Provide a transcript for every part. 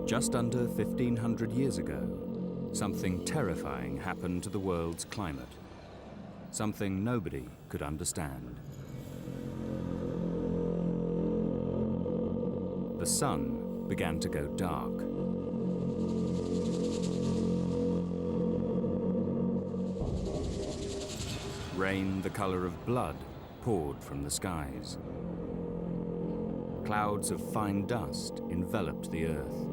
Just under 1,500 years ago, something terrifying happened to the world's climate. Something nobody could understand. The sun began to go dark. Rain the color of blood poured from the skies. Clouds of fine dust enveloped the earth.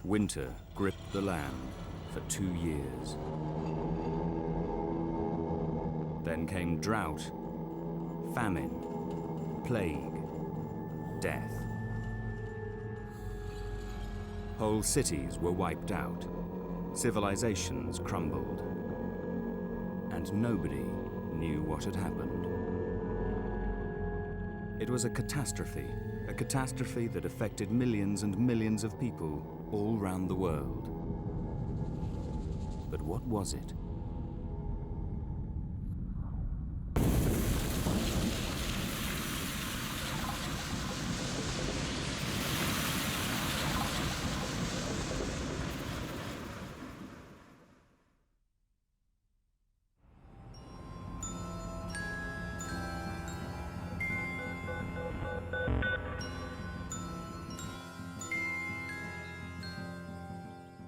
Winter gripped the land for 2 years. Then came drought, famine, plague, death. Whole cities were wiped out, civilizations crumbled, and nobody knew what had happened. It was a catastrophe that affected millions and millions of people all round the world. But what was it?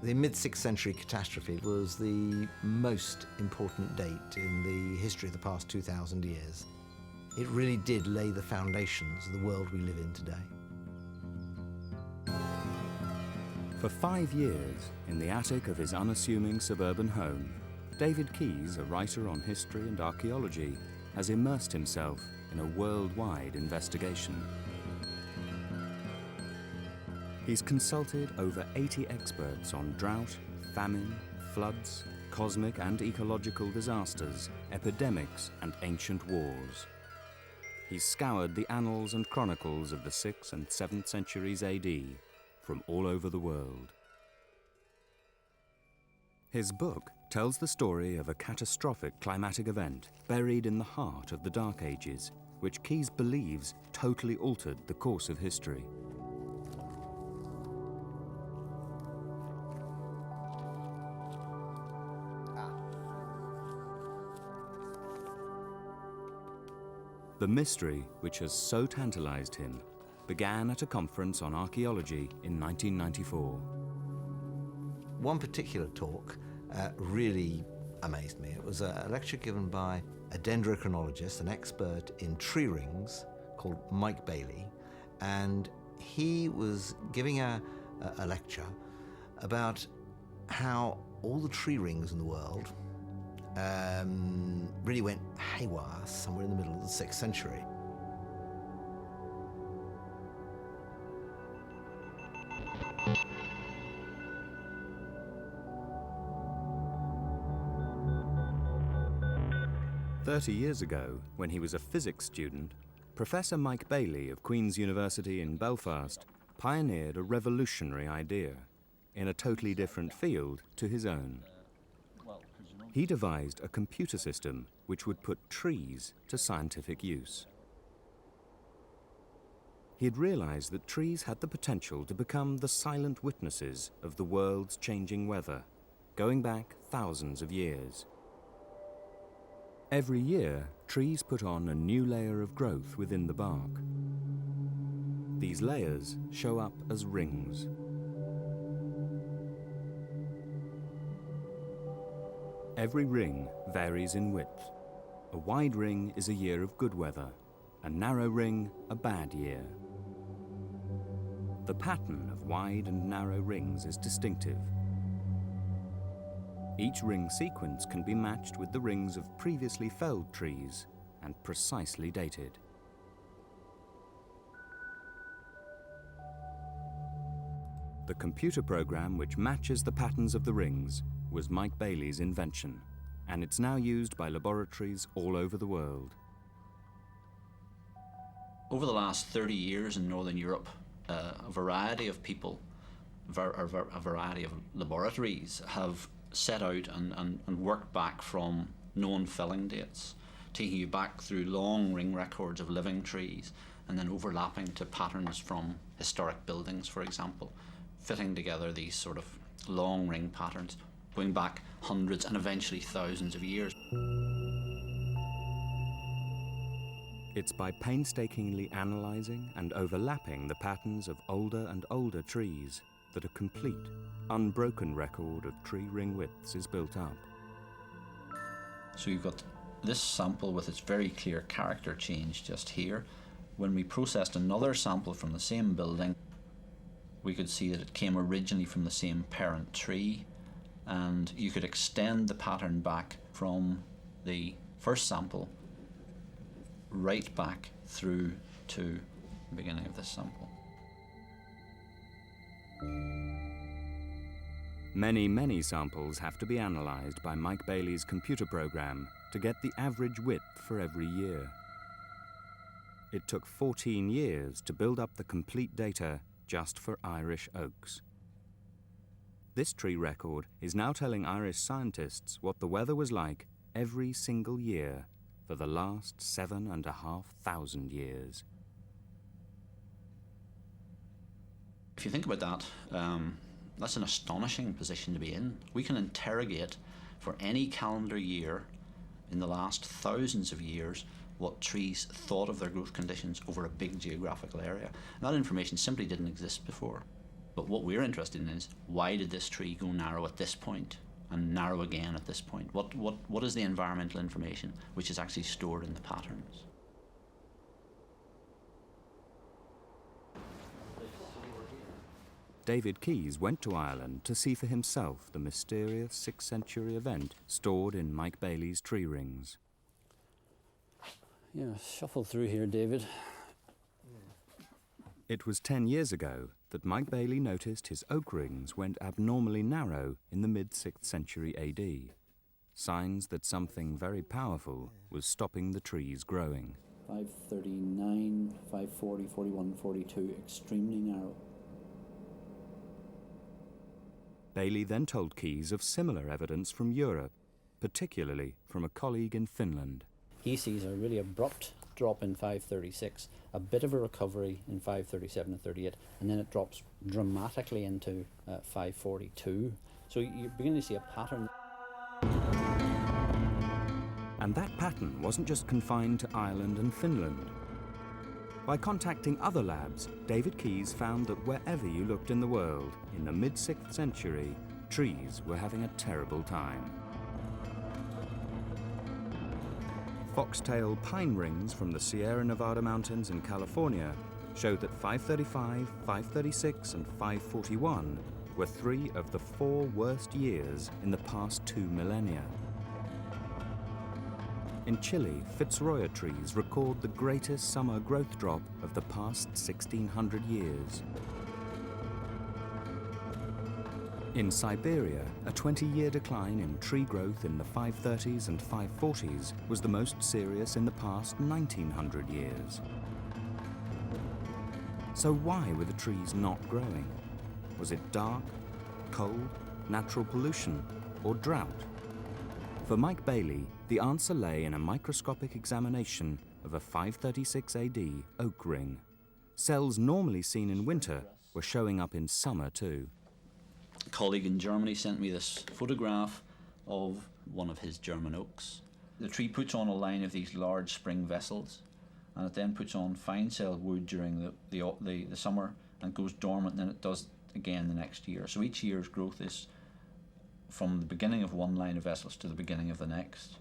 The mid-6th century catastrophe was the most important date in the history of the past 2,000 years. It really did lay the foundations of the world we live in today. For 5 years, in the attic of his unassuming suburban home, David Keys, a writer on history and archaeology, has immersed himself in a worldwide investigation. He's consulted over 80 experts on drought, famine, floods, cosmic and ecological disasters, epidemics and ancient wars. He's scoured the annals and chronicles of the 6th and 7th centuries AD from all over the world. His book tells the story of a catastrophic climatic event buried in the heart of the Dark Ages, which Keys believes totally altered the course of history. The mystery, which has so tantalized him, began at a conference on archaeology in 1994. One particular talk really amazed me. It was a lecture given by a dendrochronologist, an expert in tree rings, called Mike Bailey, and he was giving a lecture about how all the tree rings in the world really went haywire somewhere in the middle of the 6th century. "30 years ago, when he was a physics student, Professor Mike Bailey of Queen's University in Belfast pioneered a revolutionary idea in a totally different field to his own. He devised a computer system which would put trees to scientific use. He had realized that trees had the potential to become the silent witnesses of the world's changing weather, going back thousands of years. Every year, trees put on a new layer of growth within the bark. These layers show up as rings. Every ring varies in width. A wide ring is a year of good weather, a narrow ring a bad year. The pattern of wide and narrow rings is distinctive. Each ring sequence can be matched with the rings of previously felled trees and precisely dated. The computer program which matches the patterns of the rings was Mike Bailey's invention, and it's now used by laboratories all over the world. Over the last 30 years in Northern Europe, a variety of people, a variety of laboratories have set out and worked back from known felling dates taking you back through long ring records of living trees and then overlapping to patterns from historic buildings, for example, fitting together these sort of long ring patterns, going back hundreds and eventually thousands of years. It's by painstakingly analysing and overlapping the patterns of older and older trees that a complete, unbroken record of tree ring widths is built up. So you've got this sample with its very clear character change just here. When we processed another sample from the same building, we could see that it came originally from the same parent tree, and you could extend the pattern back from the first sample right back through to the beginning of this sample. Many, many samples have to be analysed by Mike Bailey's computer program to get the average width for every year. It took 14 years to build up the complete data just for Irish oaks. This tree record is now telling Irish scientists what the weather was like every single year for the last 7,500 years. If you think about that, that's an astonishing position to be in. We can interrogate for any calendar year in the last thousands of years what trees thought of their growth conditions over a big geographical area. And that information simply didn't exist before. But what we're interested in is, why did this tree go narrow at this point and narrow again at this point? What is the environmental information which is actually stored in the patterns? David Keys went to Ireland to see for himself the mysterious 6th century event stored in Mike Bailey's tree rings. Yeah, shuffle through here, David. It was 10 years ago that Mike Bailey noticed his oak rings went abnormally narrow in the mid-6th century AD. Signs that something very powerful was stopping the trees growing. 539, 540, 41, 42, extremely narrow. Bailey then told Keys of similar evidence from Europe, particularly from a colleague in Finland. He sees a really abrupt drop in 536, a bit of a recovery in 537 and 38, and then it drops dramatically into 542. So you're beginning to see a pattern. And that pattern wasn't just confined to Ireland and Finland. By contacting other labs, David Keys found that wherever you looked in the world, in the mid-6th century, trees were having a terrible time. Foxtail pine rings from the Sierra Nevada mountains in California showed that 535, 536 and 541 were 3 of the 4 worst years in the past 2 millennia. In Chile, Fitzroy trees record the greatest summer growth drop of the past 1,600 years. In Siberia, a 20-year decline in tree growth in the 530s and 540s was the most serious in the past 1,900 years. So why were the trees not growing? Was it dark, cold, natural pollution, or drought? For Mike Bailey, the answer lay in a microscopic examination of a 536 AD oak ring. Cells normally seen in winter were showing up in summer too. A colleague in Germany sent me this photograph of one of his German oaks. The tree puts on a line of these large spring vessels, and it then puts on fine cell wood during the summer and goes dormant, and then it does again the next year. So each year's growth is from the beginning of one line of vessels to the beginning of the next.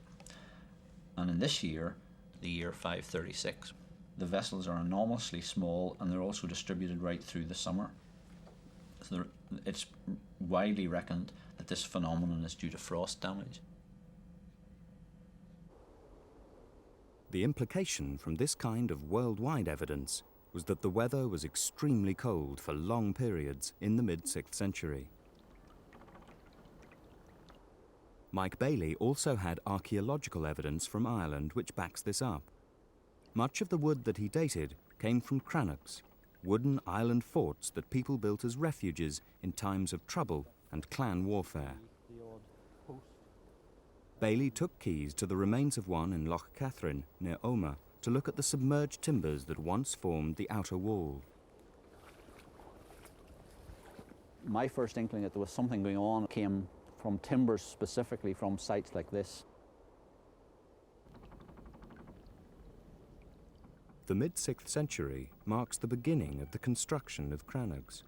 And in this year, the year 536, the vessels are enormously small, and they're also distributed right through the summer. So it's widely reckoned that this phenomenon is due to frost damage. The implication from this kind of worldwide evidence was that the weather was extremely cold for long periods in the mid-6th century. Mike Bailey also had archaeological evidence from Ireland which backs this up. Much of the wood that he dated came from crannogs, wooden island forts that people built as refuges in times of trouble and clan warfare. Bailey took Keys to the remains of one in Loch Catherine, near Omagh, to look at the submerged timbers that once formed the outer wall. My first inkling that there was something going on came from timbers, specifically from sites like this. The mid-6th century marks the beginning of the construction of crannogs.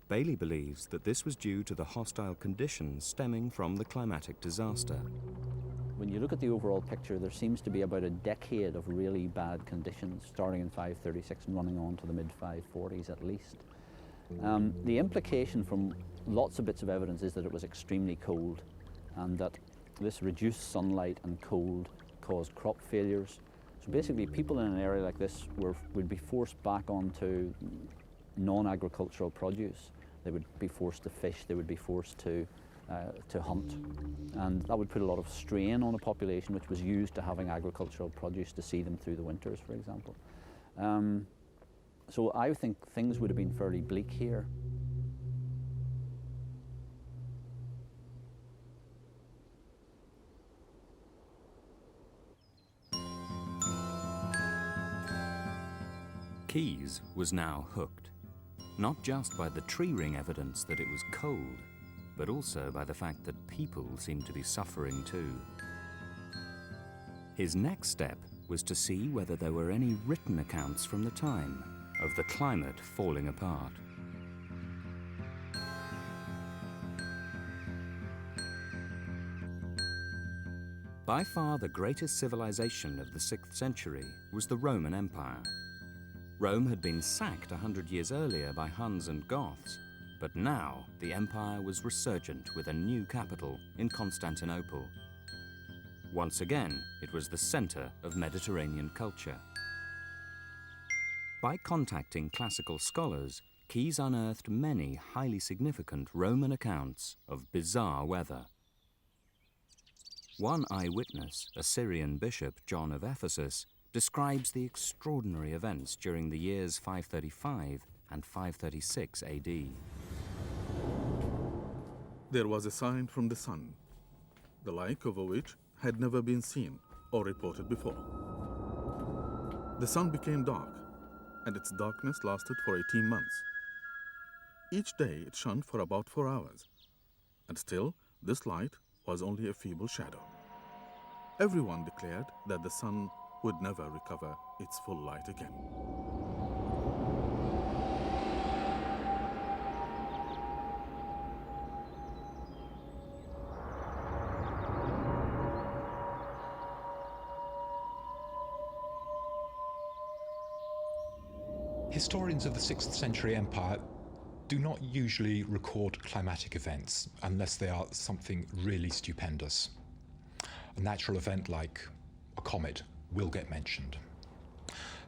Bailey believes that this was due to the hostile conditions stemming from the climatic disaster. When you look at the overall picture, there seems to be about a decade of really bad conditions, starting in 536 and running on to the mid-540s at least. The implication from lots of bits of evidence is that it was extremely cold, and that this reduced sunlight and cold caused crop failures. So basically, people in an area like this would be forced back onto non-agricultural produce. They would be forced to fish, they would be forced to hunt, and that would put a lot of strain on a population which was used to having agricultural produce to see them through the winters, for example. So I think things would have been fairly bleak here. Keys was now hooked, not just by the tree ring evidence that it was cold, but also by the fact that people seemed to be suffering too. His next step was to see whether there were any written accounts from the time of the climate falling apart. By far the greatest civilization of the 6th century was the Roman Empire. Rome had been sacked 100 years earlier by Huns and Goths, but now the empire was resurgent with a new capital in Constantinople. Once again, it was the center of Mediterranean culture. By contacting classical scholars, Keys unearthed many highly significant Roman accounts of bizarre weather. One eyewitness, a Syrian bishop, John of Ephesus, describes the extraordinary events during the years 535 and 536 AD. There was a sign from the sun, the like of which had never been seen or reported before. The sun became dark, and its darkness lasted for 18 months. Each day it shone for about 4 hours, and still this light was only a feeble shadow. Everyone declared that the sun would never recover its full light again. Historians of the 6th century empire do not usually record climatic events unless they are something really stupendous. A natural event like a comet will get mentioned.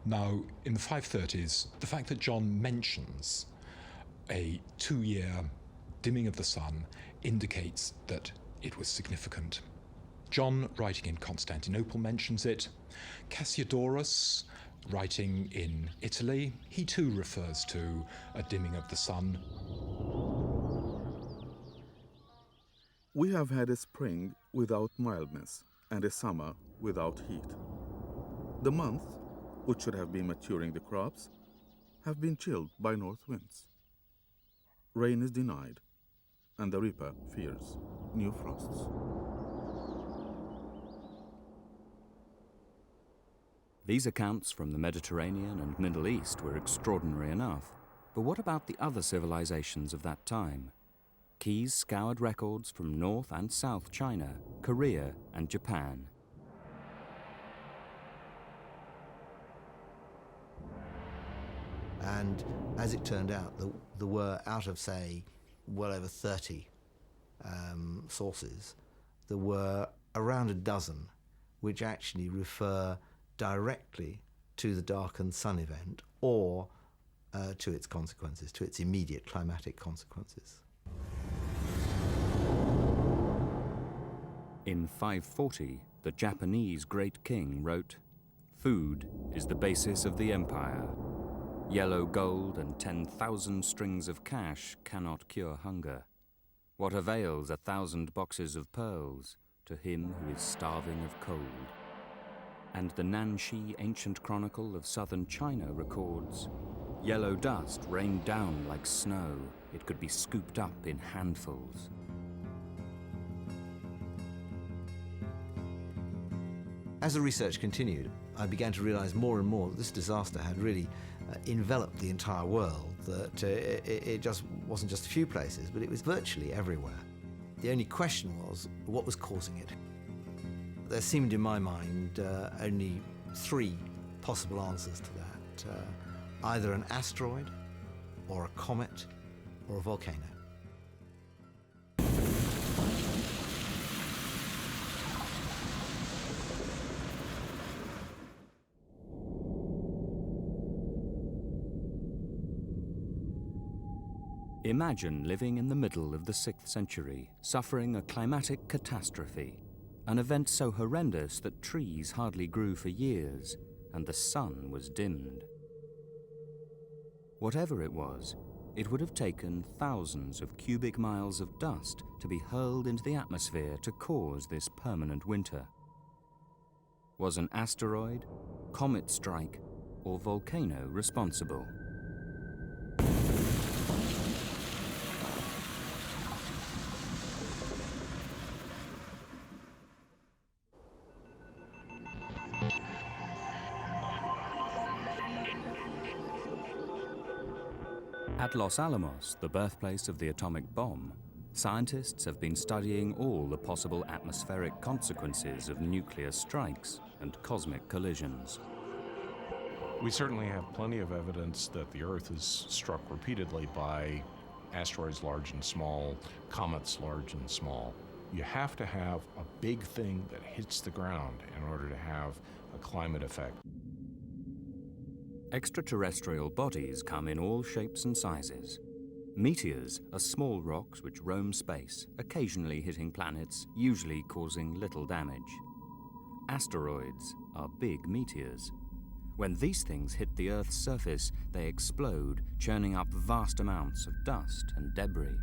Now, in the 530s, the fact that John mentions a 2-year dimming of the sun indicates that it was significant. John, writing in Constantinople, mentions it. Cassiodorus, writing in Italy, he too refers to a dimming of the sun. We have had a spring without mildness and a summer without heat. The months, which should have been maturing the crops, have been chilled by north winds. Rain is denied, and the reaper fears new frosts. These accounts from the Mediterranean and Middle East were extraordinary enough, but what about the other civilizations of that time? Keys scoured records from North and South China, Korea, and Japan. And as it turned out, there were, out of, say, well over 30 sources, there were around a dozen which actually refer directly to the darkened sun event or to its consequences, to its immediate climatic consequences. In 540, the Japanese great king wrote, "Food is the basis of the empire. Yellow gold and 10,000 strings of cash cannot cure hunger. What avails 1,000 boxes of pearls to him who is starving of cold. And the Nanxi ancient chronicle of southern China records, yellow dust rained down like snow. It could be scooped up in handfuls. As the research continued, I began to realize more and more that this disaster had really enveloped the entire world, that it just wasn't just a few places, but it was virtually everywhere. The only question was, what was causing it? There seemed in my mind only three possible answers to that. Either an asteroid, or a comet, or a volcano. Imagine living in the middle of the 6th century, suffering a climatic catastrophe, an event so horrendous that trees hardly grew for years and the sun was dimmed. Whatever it was, it would have taken thousands of cubic miles of dust to be hurled into the atmosphere to cause this permanent winter. Was an asteroid, comet strike, or volcano responsible? At Los Alamos, the birthplace of the atomic bomb, scientists have been studying all the possible atmospheric consequences of nuclear strikes and cosmic collisions. We certainly have plenty of evidence that the Earth is struck repeatedly by asteroids large and small, comets large and small. You have to have a big thing that hits the ground in order to have a climate effect. Extraterrestrial bodies come in all shapes and sizes. Meteors are small rocks which roam space, occasionally hitting planets, usually causing little damage. Asteroids are big meteors. When these things hit the Earth's surface, they explode, churning up vast amounts of dust and debris.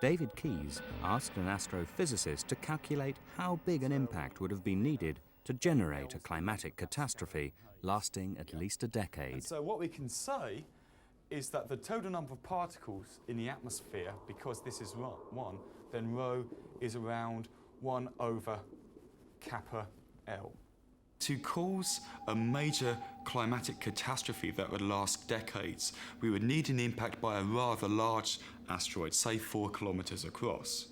David Keys asked an astrophysicist to calculate how big an impact would have been needed to generate a climatic catastrophe lasting at least a decade. And so what we can say is that the total number of particles in the atmosphere, because this is one, then rho is around 1 over kappa L. To cause a major climatic catastrophe that would last decades, we would need an impact by a rather large asteroid, say 4 kilometers across.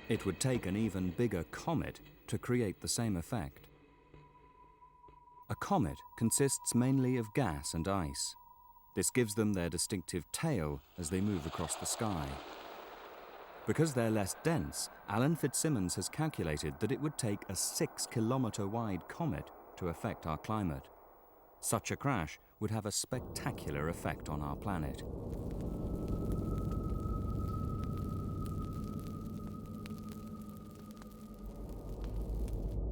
It would take an even bigger comet to create the same effect. A comet consists mainly of gas and ice. This gives them their distinctive tail as they move across the sky. Because they're less dense, Alan Fitzsimmons has calculated that it would take a 6-kilometre-wide comet to affect our climate. Such a crash would have a spectacular effect on our planet.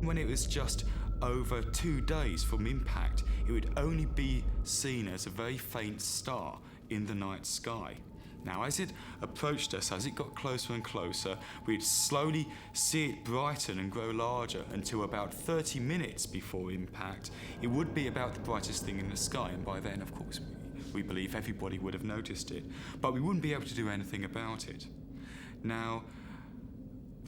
When it was just over 2 days from impact, it would only be seen as a very faint star in the night sky. Now, as it approached us, as it got closer and closer, we'd slowly see it brighten and grow larger until about 30 minutes before impact. It would be about the brightest thing in the sky, and by then, of course, we believe everybody would have noticed it, but we wouldn't be able to do anything about it. Now,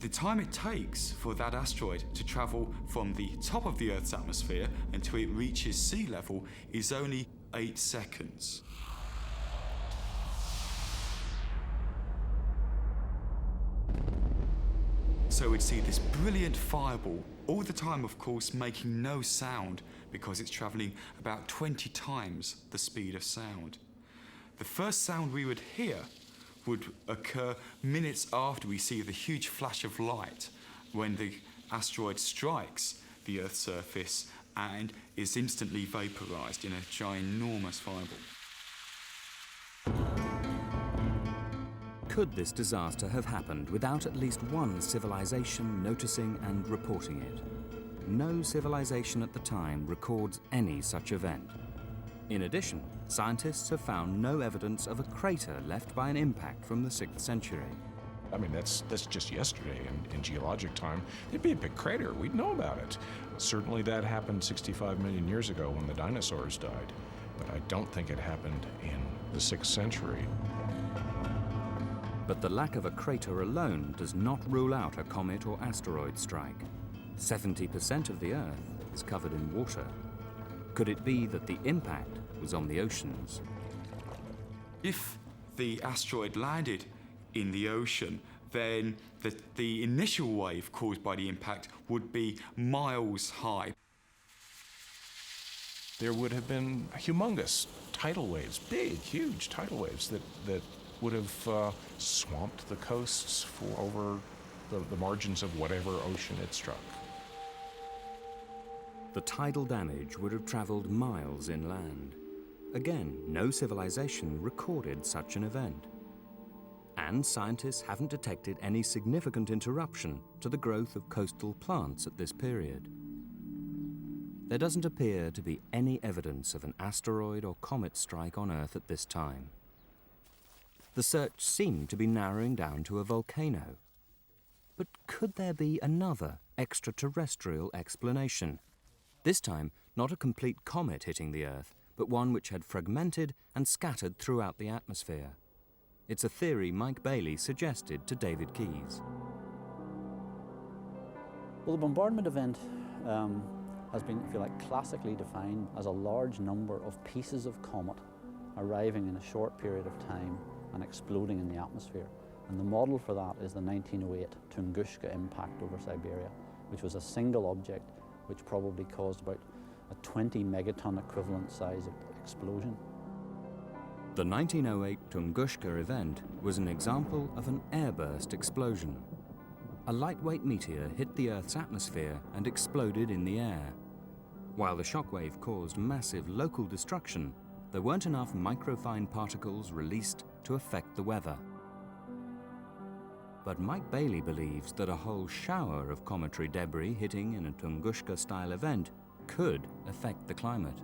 the time it takes for that asteroid to travel from the top of the Earth's atmosphere until it reaches sea level is only 8 seconds. So we'd see this brilliant fireball, all the time, of course, making no sound because it's travelling about 20 times the speed of sound. The first sound we would hear would occur minutes after we see the huge flash of light when the asteroid strikes the Earth's surface and is instantly vaporized in a ginormous fireball. Could this disaster have happened without at least one civilization noticing and reporting it? no civilization at the time records any such event. In addition, scientists have found no evidence of a crater left by an impact from the 6th century. I mean, that's just yesterday. In geologic time, it'd be a big crater. We'd know about it. Certainly that happened 65 million years ago when the dinosaurs died. But I don't think it happened in the 6th century. But the lack of a crater alone does not rule out a comet or asteroid strike. 70% of the Earth is covered in water. Could it be that the impact was on the oceans? If the asteroid landed in the ocean, then the initial wave caused by the impact would be miles high. There would have been humongous tidal waves, big, huge tidal waves that would have swamped the coasts over the margins of whatever ocean it struck. The tidal damage would have traveled miles inland. Again, no civilization recorded such an event. And scientists haven't detected any significant interruption to the growth of coastal plants at this period. There doesn't appear to be any evidence of an asteroid or comet strike on Earth at this time. The search seemed to be narrowing down to a volcano. But could there be another extraterrestrial explanation? This time, not a complete comet hitting the Earth, but one which had fragmented and scattered throughout the atmosphere. It's a theory Mike Bailey suggested to David Keys. Well, the bombardment event has been, if you like, classically defined as a large number of pieces of comet arriving in a short period of time and exploding in the atmosphere. And the model for that is the 1908 Tunguska impact over Siberia, which was a single object which probably caused about a 20 megaton equivalent size of explosion. The 1908 Tunguska event was an example of an airburst explosion. A lightweight meteor hit the Earth's atmosphere and exploded in the air. While the shockwave caused massive local destruction, there weren't enough microfine particles released to affect the weather. But Mike Bailey believes that a whole shower of cometary debris hitting in a Tunguska-style event could affect the climate.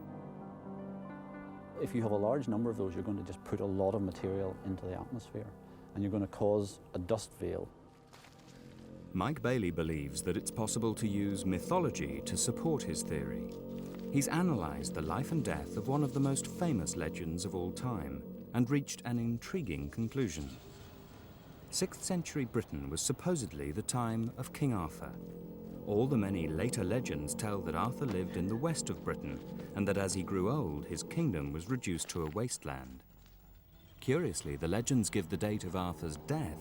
If you have a large number of those, you're going to just put a lot of material into the atmosphere, and you're going to cause a dust veil. Mike Bailey believes that it's possible to use mythology to support his theory. He's analysed the life and death of one of the most famous legends of all time and reached an intriguing conclusion. 6th century Britain was supposedly the time of King Arthur. All the many later legends tell that Arthur lived in the west of Britain and that as he grew old, his kingdom was reduced to a wasteland. Curiously, the legends give the date of Arthur's death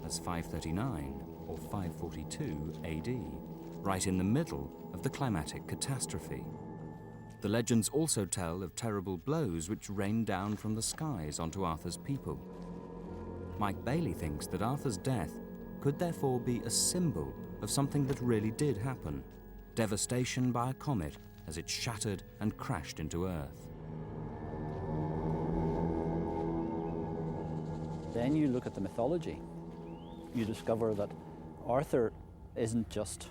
as 539 or 542 AD, right in the middle of the climatic catastrophe. The legends also tell of terrible blows which rained down from the skies onto Arthur's people. Mike Bailey thinks that Arthur's death could therefore be a symbol of something that really did happen, devastation by a comet as it shattered and crashed into Earth. Then you look at the mythology. You discover that Arthur isn't just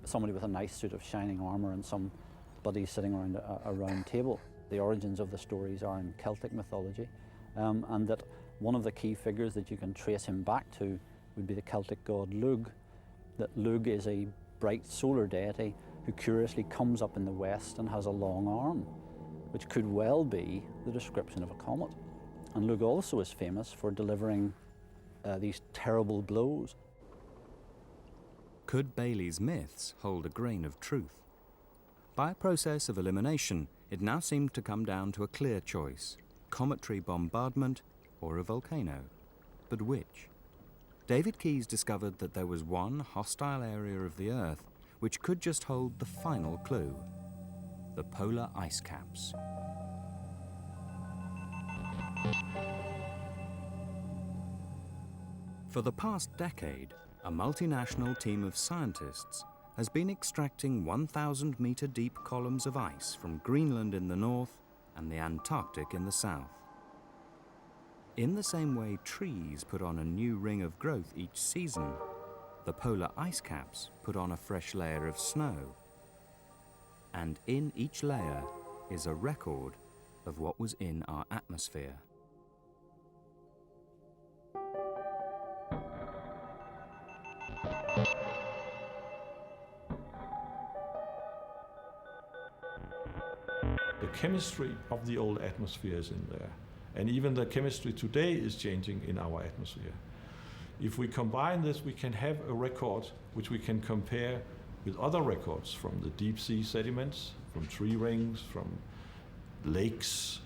somebody with a nice suit of shining armour and somebody sitting around a round table. The origins of the stories are in Celtic mythology, and that one of the key figures that you can trace him back to would be the Celtic god Lugh. That Lugh is a bright solar deity who curiously comes up in the west and has a long arm, which could well be the description of a comet. And Lugh also is famous for delivering these terrible blows. Could Bailey's myths hold a grain of truth? By a process of elimination, it now seemed to come down to a clear choice: cometary bombardment or a volcano. But which? David Keys discovered that there was one hostile area of the Earth which could just hold the final clue: the polar ice caps. For the past decade, a multinational team of scientists has been extracting 1,000-meter deep columns of ice from Greenland in the north and the Antarctic in the south. In the same way trees put on a new ring of growth each season, the polar ice caps put on a fresh layer of snow. And in each layer is a record of what was in our atmosphere. The chemistry of the old atmosphere is in there. And even the chemistry today is changing in our atmosphere. If we combine this, we can have a record which we can compare with other records from the deep sea sediments, from tree rings, from lakes.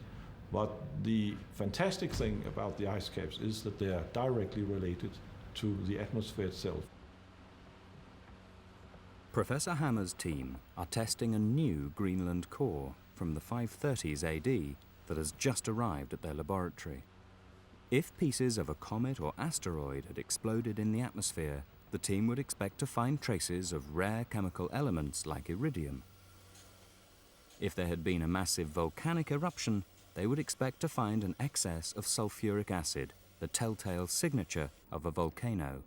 But the fantastic thing about the ice caps is that they are directly related to the atmosphere itself. Professor Hammer's team are testing a new Greenland core from the 530s AD that has just arrived at their laboratory. If pieces of a comet or asteroid had exploded in the atmosphere, the team would expect to find traces of rare chemical elements like iridium. If there had been a massive volcanic eruption, they would expect to find an excess of sulfuric acid, the telltale signature of a volcano.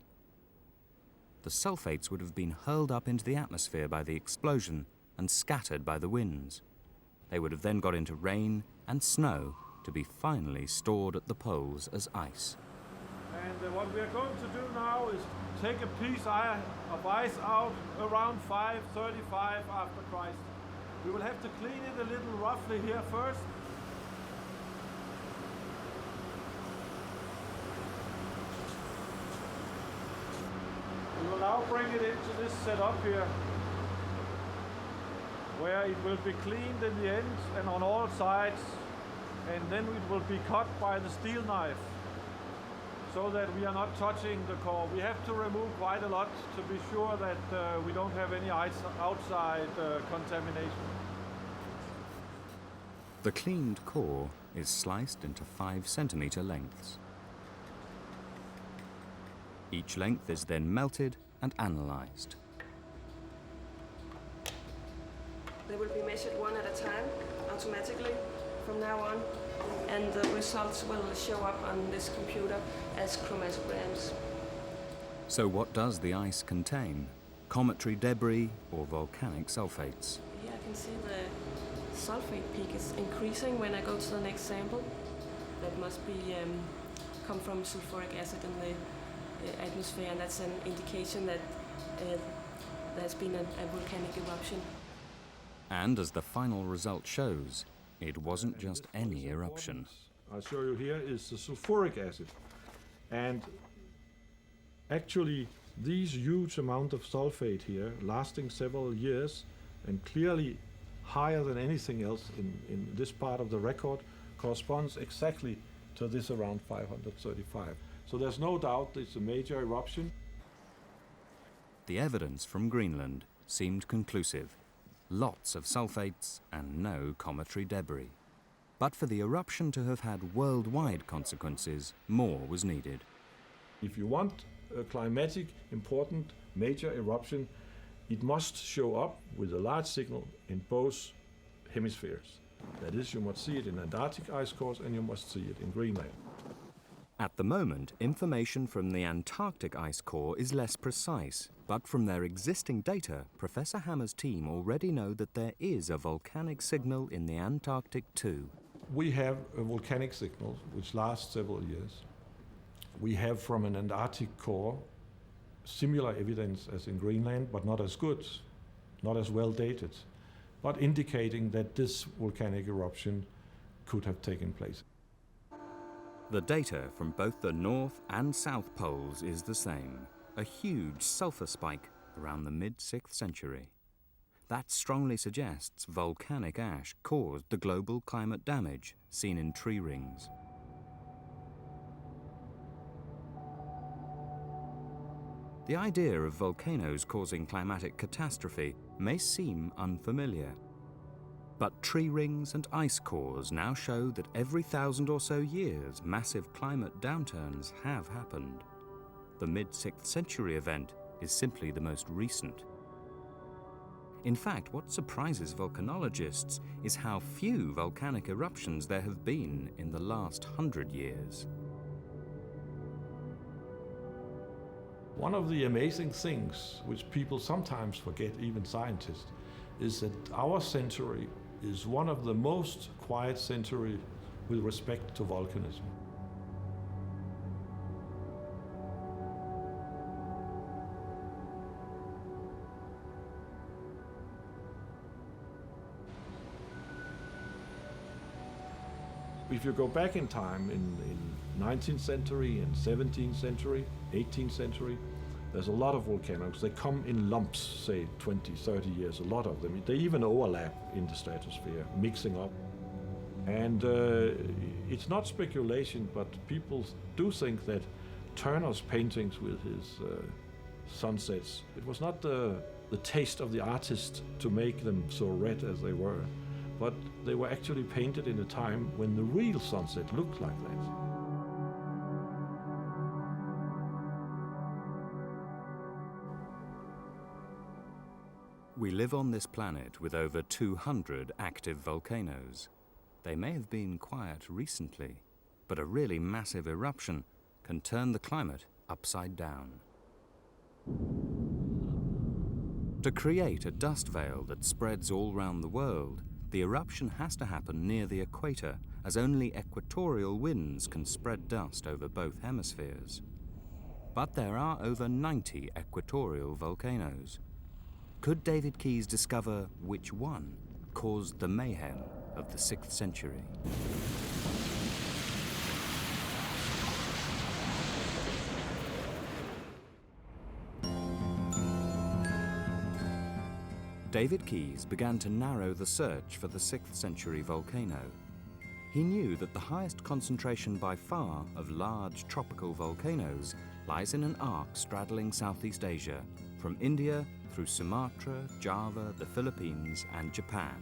The sulfates would have been hurled up into the atmosphere by the explosion and scattered by the winds. They would have then got into rain and snow to be finally stored at the poles as ice. And what we are going to do now is take a piece of ice out around 535 after Christ. We will have to clean it a little roughly here first. We will now bring it into this setup here, where it will be cleaned in the ends and on all sides, and then it will be cut by the steel knife so that we are not touching the core. We have to remove quite a lot to be sure that we don't have any outside contamination. The cleaned core is sliced into 5-centimeter lengths. Each length is then melted and analyzed. They will be measured one at a time, automatically, from now on, and the results will show up on this computer as chromatograms. So what does the ice contain? Cometary debris or volcanic sulfates? Here I can see the sulfate peak is increasing when I go to the next sample. That must be come from sulfuric acid in the atmosphere, and that's an indication that there's been a volcanic eruption. And as the final result shows, it wasn't just any eruption. I'll show you here is the sulfuric acid. And actually, these huge amount of sulfate here, lasting several years, and clearly higher than anything else in this part of the record, corresponds exactly to this around 535. So there's no doubt it's a major eruption. The evidence from Greenland seemed conclusive. Lots of sulfates and no cometary debris. But for the eruption to have had worldwide consequences, more was needed. If you want a climatic, important, major eruption, it must show up with a large signal in both hemispheres. That is, you must see it in Antarctic ice cores and you must see it in Greenland. At the moment, information from the Antarctic ice core is less precise, but from their existing data, Professor Hammer's team already know that there is a volcanic signal in the Antarctic too. We have a volcanic signal which lasts several years. We have from an Antarctic core similar evidence as in Greenland, but not as good, not as well dated, but indicating that this volcanic eruption could have taken place. The data from both the North and South poles is the same, a huge sulfur spike around the mid-6th century. That strongly suggests volcanic ash caused the global climate damage seen in tree rings. The idea of volcanoes causing climatic catastrophe may seem unfamiliar. But tree rings and ice cores now show that every 1,000 or so years, massive climate downturns have happened. The mid-6th century event is simply the most recent. In fact, what surprises volcanologists is how few volcanic eruptions there have been in the last 100 years. One of the amazing things, which people sometimes forget, even scientists, is that our century is one of the most quiet centuries with respect to volcanism. If you go back in time, in 19th century, in 17th century, 18th century, there's a lot of volcanoes. They come in lumps, say 20, 30 years, a lot of them. They even overlap in the stratosphere, mixing up. And it's not speculation, but people do think that Turner's paintings with his sunsets, it was not the taste of the artist to make them so red as they were, but they were actually painted in a time when the real sunset looked like that. We live on this planet with over 200 active volcanoes. They may have been quiet recently, but a really massive eruption can turn the climate upside down. To create a dust veil that spreads all round the world, the eruption has to happen near the equator, as only equatorial winds can spread dust over both hemispheres. But there are over 90 equatorial volcanoes. Could David Keys discover which one caused the mayhem of the 6th century? David Keys began to narrow the search for the 6th century volcano. He knew that the highest concentration by far of large tropical volcanoes lies in an arc straddling Southeast Asia, from India through Sumatra, Java, the Philippines, and Japan.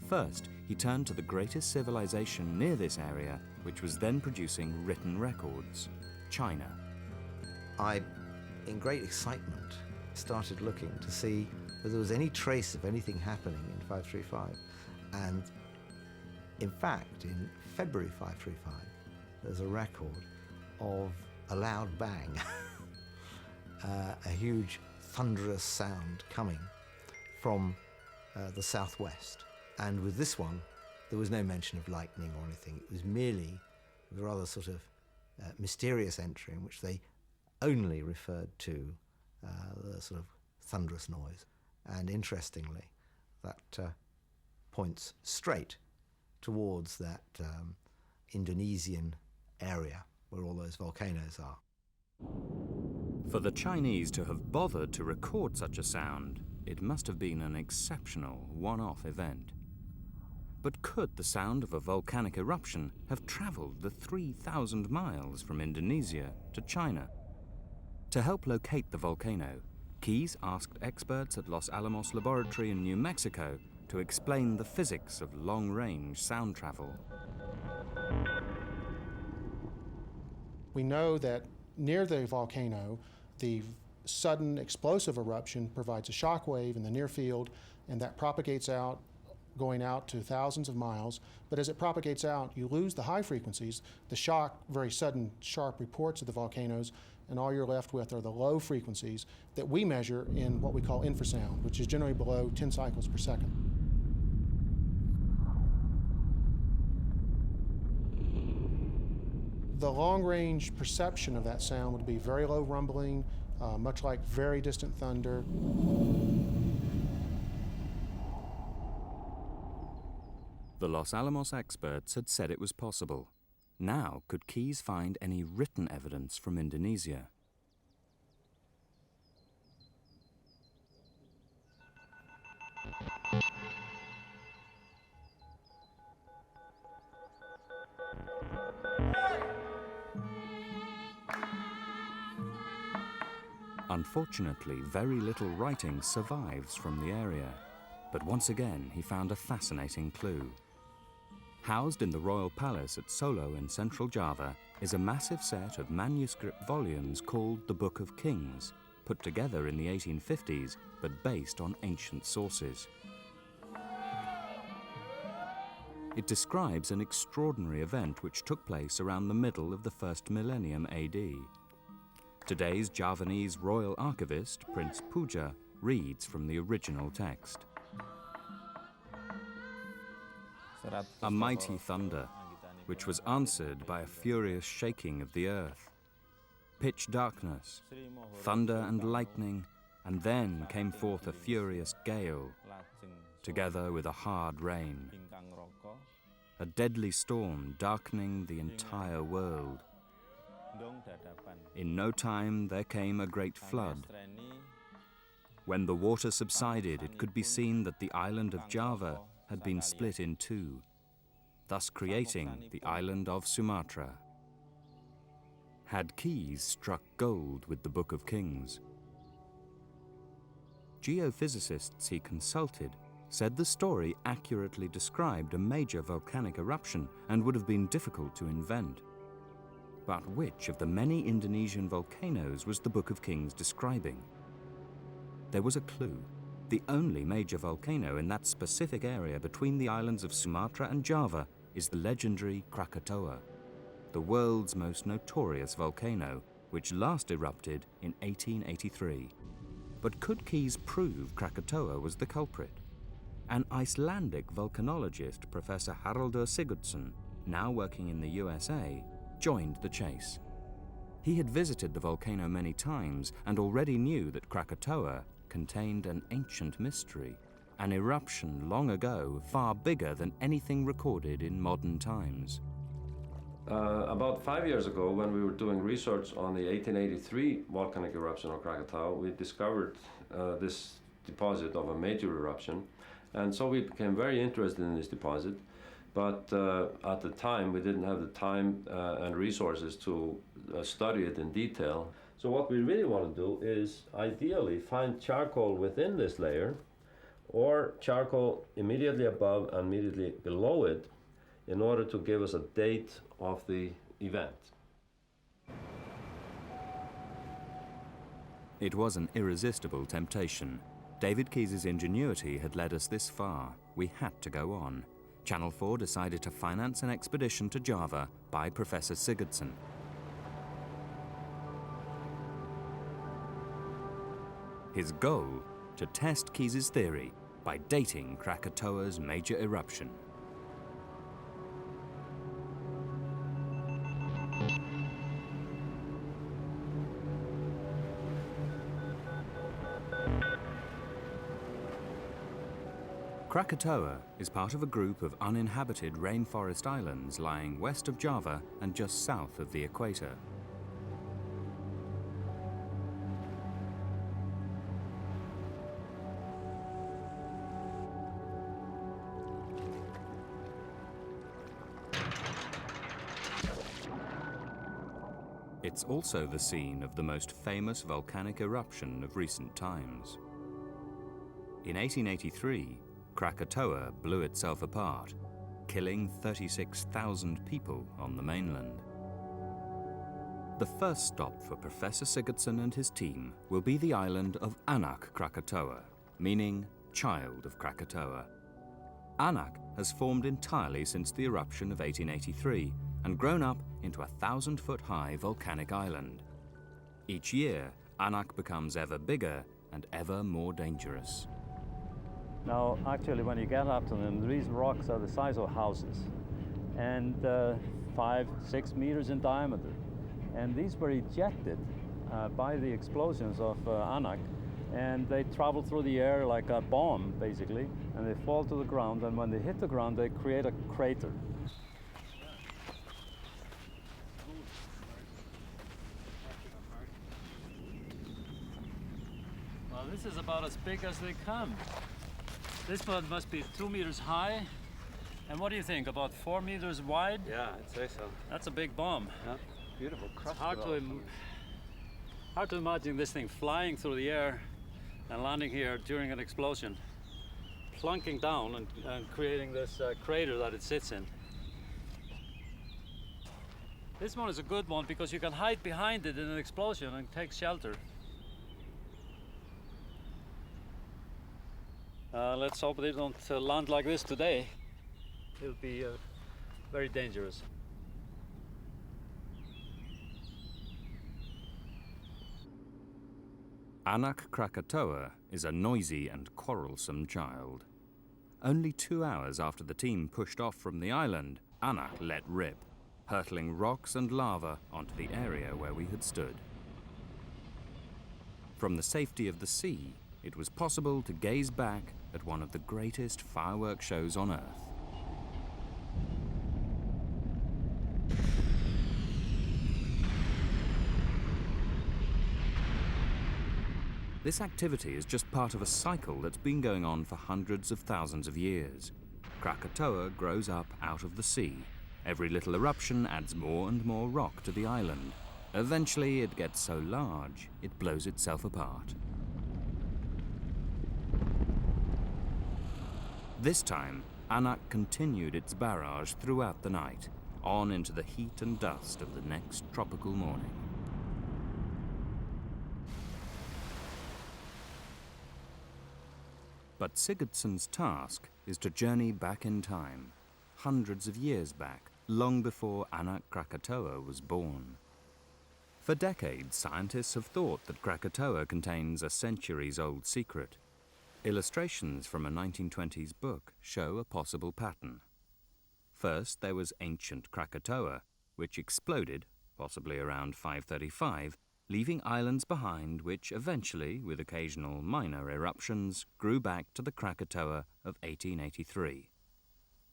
First, he turned to the greatest civilization near this area, which was then producing written records, China. I, in great excitement, started looking to see whether there was any trace of anything happening in 535. And in fact, in February 535, there's a record of a loud bang, a huge thunderous sound coming from the southwest. And with this one, there was no mention of lightning or anything. It was merely a rather sort of mysterious entry in which they only referred to the sort of thunderous noise. And interestingly, that points straight towards that Indonesian area where all those volcanoes are. For the Chinese to have bothered to record such a sound, it must have been an exceptional one-off event. But could the sound of a volcanic eruption have traveled the 3,000 miles from Indonesia to China? To help locate the volcano, Keys asked experts at Los Alamos Laboratory in New Mexico to explain the physics of long-range sound travel. We know that near the volcano, the sudden explosive eruption provides a shock wave in the near field, and that propagates out, going out to thousands of miles. But as it propagates out, you lose the high frequencies, the shock, very sudden, sharp reports of the volcanoes, and all you're left with are the low frequencies that we measure in what we call infrasound, which is generally below 10 cycles per second. The long-range perception of that sound would be very low rumbling, much like very distant thunder. The Los Alamos experts had said it was possible. Now, could Keys find any written evidence from Indonesia? Unfortunately, very little writing survives from the area. But once again, he found a fascinating clue. Housed in the royal palace at Solo in central Java is a massive set of manuscript volumes called the Book of Kings, put together in the 1850s but based on ancient sources. It describes an extraordinary event which took place around the middle of the first millennium AD. Today's Javanese royal archivist, Prince Puja, reads from the original text. A mighty thunder, which was answered by a furious shaking of the earth. Pitch darkness, thunder and lightning, and then came forth a furious gale, together with a hard rain. A deadly storm darkening the entire world. In no time there came a great flood. When the water subsided, it could be seen that the island of Java had been split in two, thus creating the island of Sumatra. Had Keys struck gold with the Book of Kings? Geophysicists he consulted said the story accurately described a major volcanic eruption and would have been difficult to invent. But which of the many Indonesian volcanoes was the Book of Kings describing? There was a clue. The only major volcano in that specific area between the islands of Sumatra and Java is the legendary Krakatoa, the world's most notorious volcano, which last erupted in 1883. But could Keys prove Krakatoa was the culprit? An Icelandic volcanologist, Professor Haraldur Sigurdsson, now working in the USA, joined the chase. He had visited the volcano many times and already knew that Krakatoa contained an ancient mystery, an eruption long ago far bigger than anything recorded in modern times. About 5 years ago, when we were doing research on the 1883 volcanic eruption of Krakatoa, we discovered this deposit of a major eruption, and so we became very interested in this deposit. But at the time, we didn't have the time and resources to study it in detail. So what we really want to do is ideally find charcoal within this layer or charcoal immediately above and immediately below it in order to give us a date of the event. It was an irresistible temptation. David Keys's ingenuity had led us this far. We had to go on. Channel 4 decided to finance an expedition to Java by Professor Sigurdsson. His goal, to test Keys's theory by dating Krakatoa's major eruption. Krakatoa is part of a group of uninhabited rainforest islands lying west of Java and just south of the equator. It's also the scene of the most famous volcanic eruption of recent times. In 1883, Krakatoa blew itself apart, killing 36,000 people on the mainland. The first stop for Professor Sigurdsson and his team will be the island of Anak Krakatoa, meaning child of Krakatoa. Anak has formed entirely since the eruption of 1883 and grown up into a 1,000-foot-high volcanic island. Each year, Anak becomes ever bigger and ever more dangerous. Now, actually, when you get up to them, these rocks are the size of houses and 5-6 meters in diameter. And these were ejected by the explosions of Anak, and they travel through the air like a bomb, basically, and they fall to the ground, and when they hit the ground, they create a crater. Well, this is about as big as they come. This one must be 2 meters high. And what do you think, about 4 meters wide? Yeah, I'd say so. That's a big bomb. Yeah. Beautiful crust. Hard to imagine this thing flying through the air and landing here during an explosion, plunking down and creating this crater that it sits in. This one is a good one because you can hide behind it in an explosion and take shelter. Let's hope they don't land like this today. It'll be very dangerous. Anak Krakatoa is a noisy and quarrelsome child. Only 2 hours after the team pushed off from the island, Anak let rip, hurtling rocks and lava onto the area where we had stood. From the safety of the sea, it was possible to gaze back at one of the greatest fireworks shows on Earth. This activity is just part of a cycle that's been going on for hundreds of thousands of years. Krakatoa grows up out of the sea. Every little eruption adds more and more rock to the island. Eventually, it gets so large, it blows itself apart. This time, Anak continued its barrage throughout the night, on into the heat and dust of the next tropical morning. But Sigurdsson's task is to journey back in time, hundreds of years back, long before Anak Krakatoa was born. For decades, scientists have thought that Krakatoa contains a centuries-old secret. Illustrations from a 1920s book show a possible pattern. First, there was ancient Krakatoa, which exploded, possibly around 535, leaving islands behind which eventually, with occasional minor eruptions, grew back to the Krakatoa of 1883.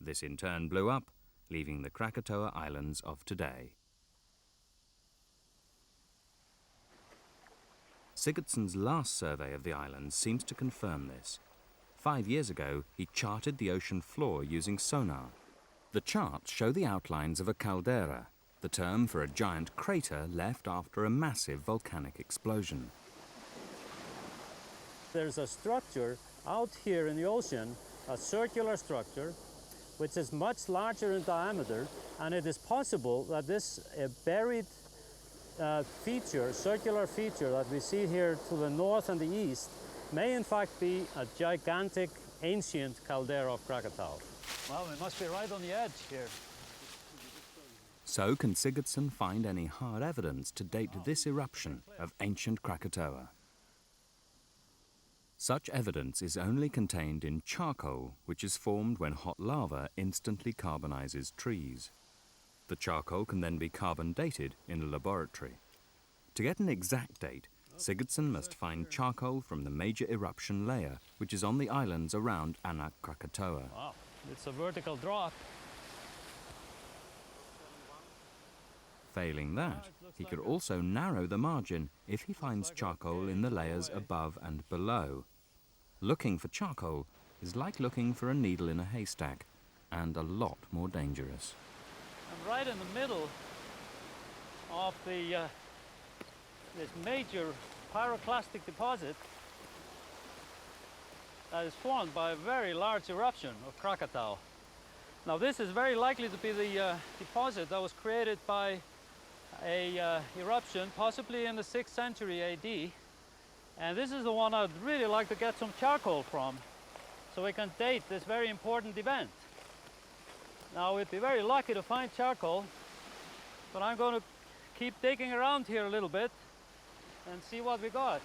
This in turn blew up, leaving the Krakatoa Islands of today. Sigurdsson's last survey of the islands seems to confirm this. 5 years ago, he charted the ocean floor using sonar. The charts show the outlines of a caldera, the term for a giant crater left after a massive volcanic explosion. There's a structure out here in the ocean, a circular structure, which is much larger in diameter, and it is possible that this buried feature, circular feature that we see here to the north and the east, may in fact be a gigantic ancient caldera of Krakatoa. Well, we must be right on the edge here. So can Sigurdsson find any hard evidence to date this eruption of ancient Krakatoa? Such evidence is only contained in charcoal, which is formed when hot lava instantly carbonizes trees. The charcoal can then be carbon dated in a laboratory. To get an exact date, Sigurdsson must find charcoal from the major eruption layer, which is on the islands around Anak Krakatoa. Wow, it's a vertical drop. Failing that, he could also narrow the margin if he finds charcoal in the layers above and below. Looking for charcoal is like looking for a needle in a haystack, and a lot more dangerous. I'm right in the middle of this major pyroclastic deposit that is formed by a very large eruption of Krakatoa. Now this is very likely to be the deposit that was created by a eruption possibly in the 6th century AD, and this is the one I'd really like to get some charcoal from so we can date this very important event. Now we'd be very lucky to find charcoal, but I'm going to keep digging around here a little bit and see what we got.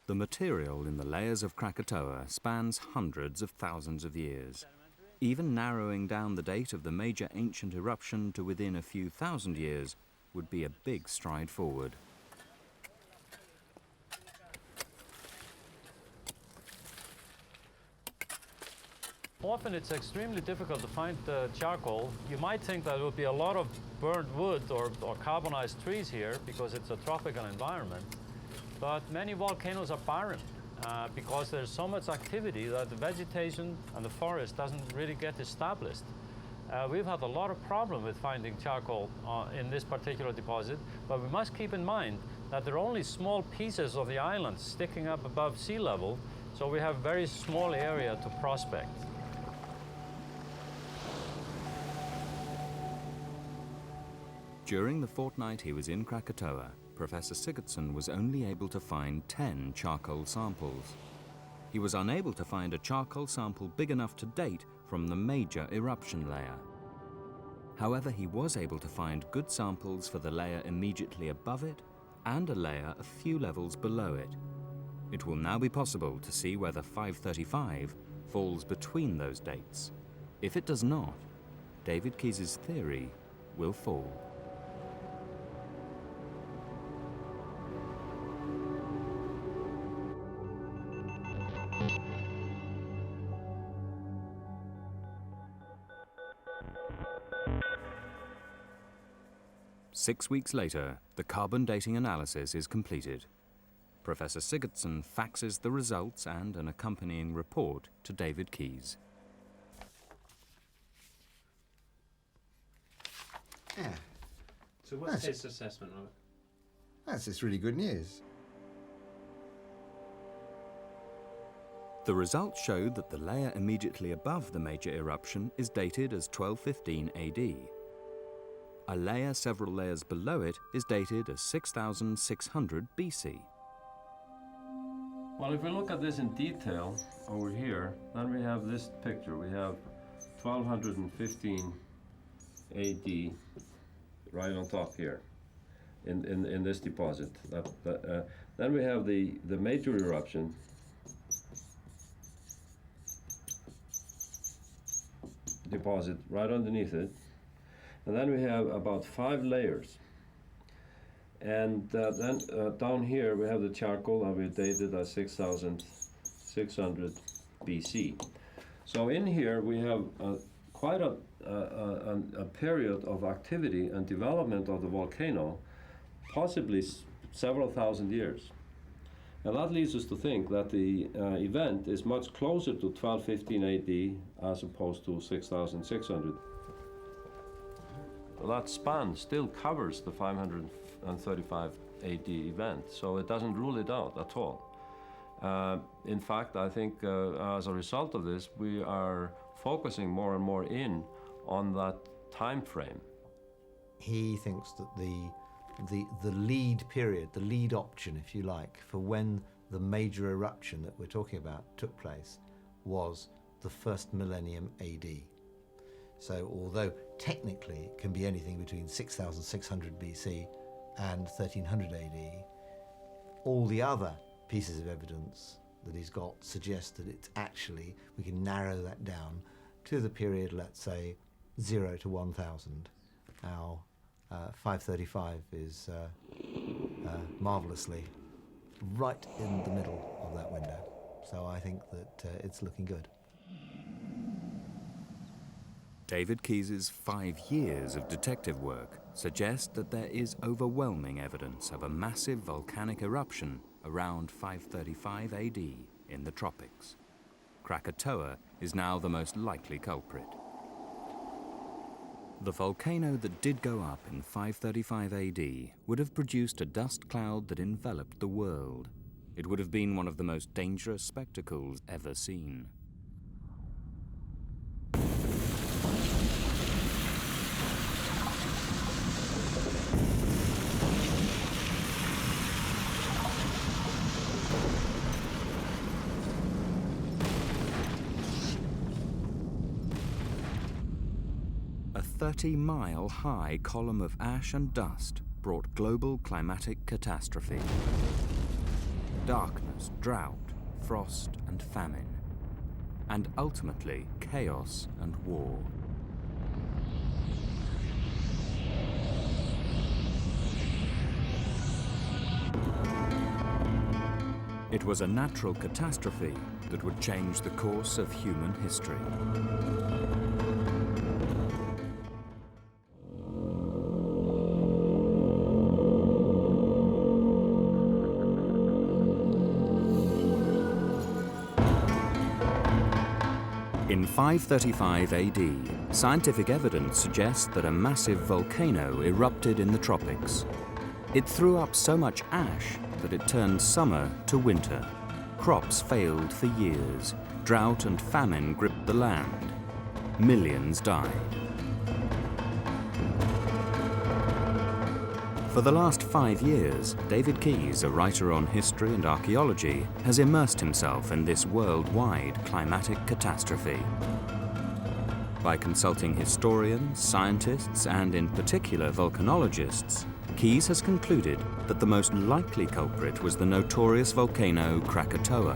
The material in the layers of Krakatoa spans hundreds of thousands of years. Even narrowing down the date of the major ancient eruption to within a few thousand years would be a big stride forward. Often it's extremely difficult to find charcoal. You might think that there would be a lot of burned wood or carbonized trees here because it's a tropical environment. But many volcanoes are barren because there's so much activity that the vegetation and the forest doesn't really get established. We've had a lot of problem with finding charcoal in this particular deposit, but we must keep in mind that there are only small pieces of the island sticking up above sea level, so we have very small area to prospect. During the fortnight he was in Krakatoa, Professor Sigurdsson was only able to find 10 charcoal samples. He was unable to find a charcoal sample big enough to date from the major eruption layer. However, he was able to find good samples for the layer immediately above it and a layer a few levels below it. It will now be possible to see whether 535 falls between those dates. If it does not, David Keys's theory will fall. Six weeks later, the carbon dating analysis is completed. Professor Sigurdsson faxes the results and an accompanying report to David Keys. Yeah. So what's his assessment of it? That's just really good news. The results showed that the layer immediately above the major eruption is dated as 1215 AD. A layer several layers below it is dated as 6600 BC. Well, if we look at this in detail over here, then we have this picture. We have 1215 AD right on top here in this deposit. Then we have the major eruption. Deposit right underneath it. And then we have about 5 layers. And then down here we have the charcoal that we dated as 6600 BC. So in here we have quite a period of activity and development of the volcano, possibly several thousand years. And that leads us to think that the event is much closer to 1215 AD as opposed to 6600. That span still covers the 535 AD event, so it doesn't rule it out at all. In fact, I think as a result of this, we are focusing more and more in on that time frame. He thinks that the lead period, the lead option, if you like, for when the major eruption that we're talking about took place was the first millennium AD. So although technically it can be anything between 6600 BC and 1300 AD, all the other pieces of evidence that he's got suggest that it's actually, we can narrow that down to the period, let's say, 0 to 1000. Now, 535 is marvellously right in the middle of that window. So I think that it's looking good. David Keys's 5 years of detective work suggest that there is overwhelming evidence of a massive volcanic eruption around 535 AD in the tropics. Krakatoa is now the most likely culprit. The volcano that did go up in 535 AD would have produced a dust cloud that enveloped the world. It would have been one of the most dangerous spectacles ever seen. A 30-mile-high column of ash and dust brought global climatic catastrophe. Darkness, drought, frost and famine, and ultimately chaos and war. It was a natural catastrophe that would change the course of human history. In 535 AD, scientific evidence suggests that a massive volcano erupted in the tropics. It threw up so much ash that it turned summer to winter. Crops failed for years. Drought and famine gripped the land. Millions died. For the last 5 years, David Keys, a writer on history and archaeology, has immersed himself in this worldwide climatic catastrophe. By consulting historians, scientists, and in particular volcanologists, Keys has concluded that the most likely culprit was the notorious volcano Krakatoa.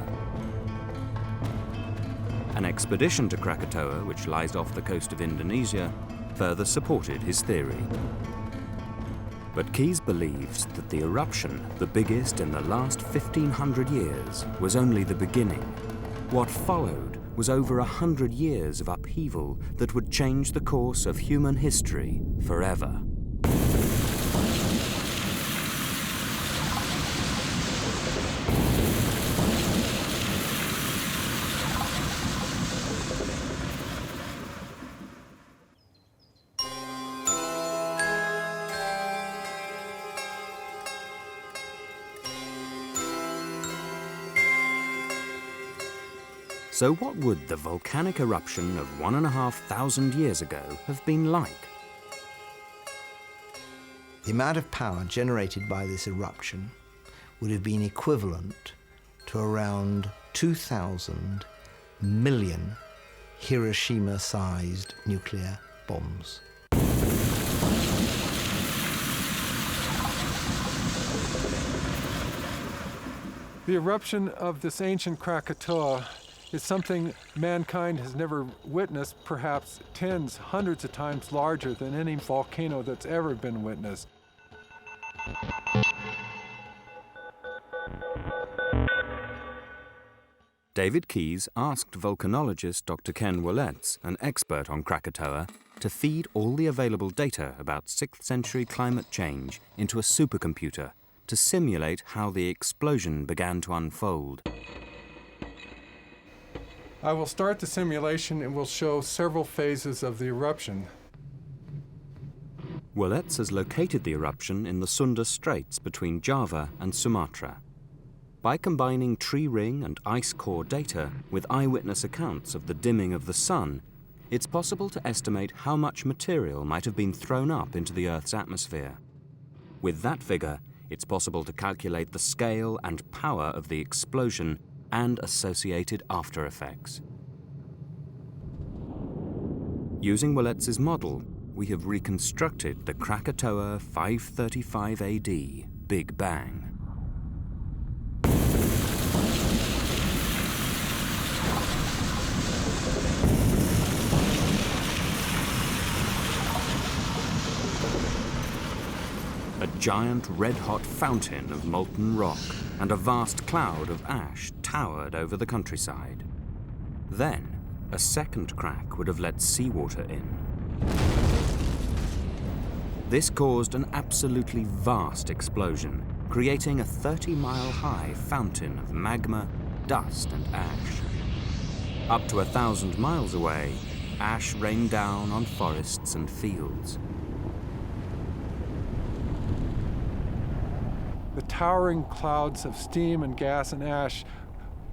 An expedition to Krakatoa, which lies off the coast of Indonesia, further supported his theory. But Keys believes that the eruption, the biggest in the last 1,500 years, was only the beginning. What followed was over 100 years of upheaval that would change the course of human history forever. So what would the volcanic eruption of 1,500 years ago have been like? The amount of power generated by this eruption would have been equivalent to around 2,000 million Hiroshima-sized nuclear bombs. The eruption of this ancient Krakatoa is something mankind has never witnessed, perhaps tens, hundreds of times larger than any volcano that's ever been witnessed. David Keys asked volcanologist Dr. Ken Willets, an expert on Krakatoa, to feed all the available data about 6th century climate change into a supercomputer to simulate how the explosion began to unfold. I will start the simulation and will show several phases of the eruption. Willets has located the eruption in the Sunda Straits between Java and Sumatra. By combining tree ring and ice core data with eyewitness accounts of the dimming of the sun, it's possible to estimate how much material might have been thrown up into the Earth's atmosphere. With that figure, it's possible to calculate the scale and power of the explosion and associated after effects. Using Willets' model, we have reconstructed the Krakatoa 535 AD Big Bang. A giant red-hot fountain of molten rock and a vast cloud of ash towered over the countryside. Then, a second crack would have let seawater in. This caused an absolutely vast explosion, creating a 30-mile-high fountain of magma, dust, and ash. Up to 1,000 miles away, ash rained down on forests and fields. The towering clouds of steam and gas and ash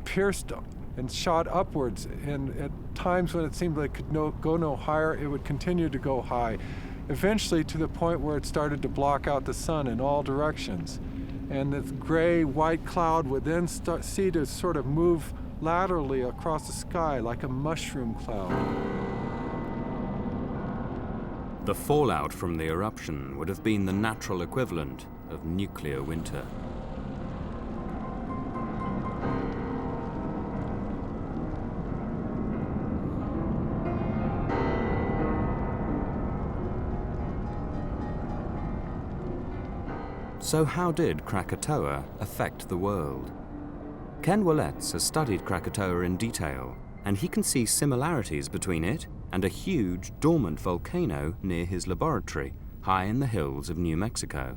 pierced and shot upwards, and at times when it seemed like it could go no higher, it would continue to go high, eventually to the point where it started to block out the sun in all directions. And this gray-white cloud would then see to sort of move laterally across the sky like a mushroom cloud. The fallout from the eruption would have been the natural equivalent of nuclear winter. So how did Krakatoa affect the world? Ken Willets has studied Krakatoa in detail, and he can see similarities between it and a huge dormant volcano near his laboratory, high in the hills of New Mexico.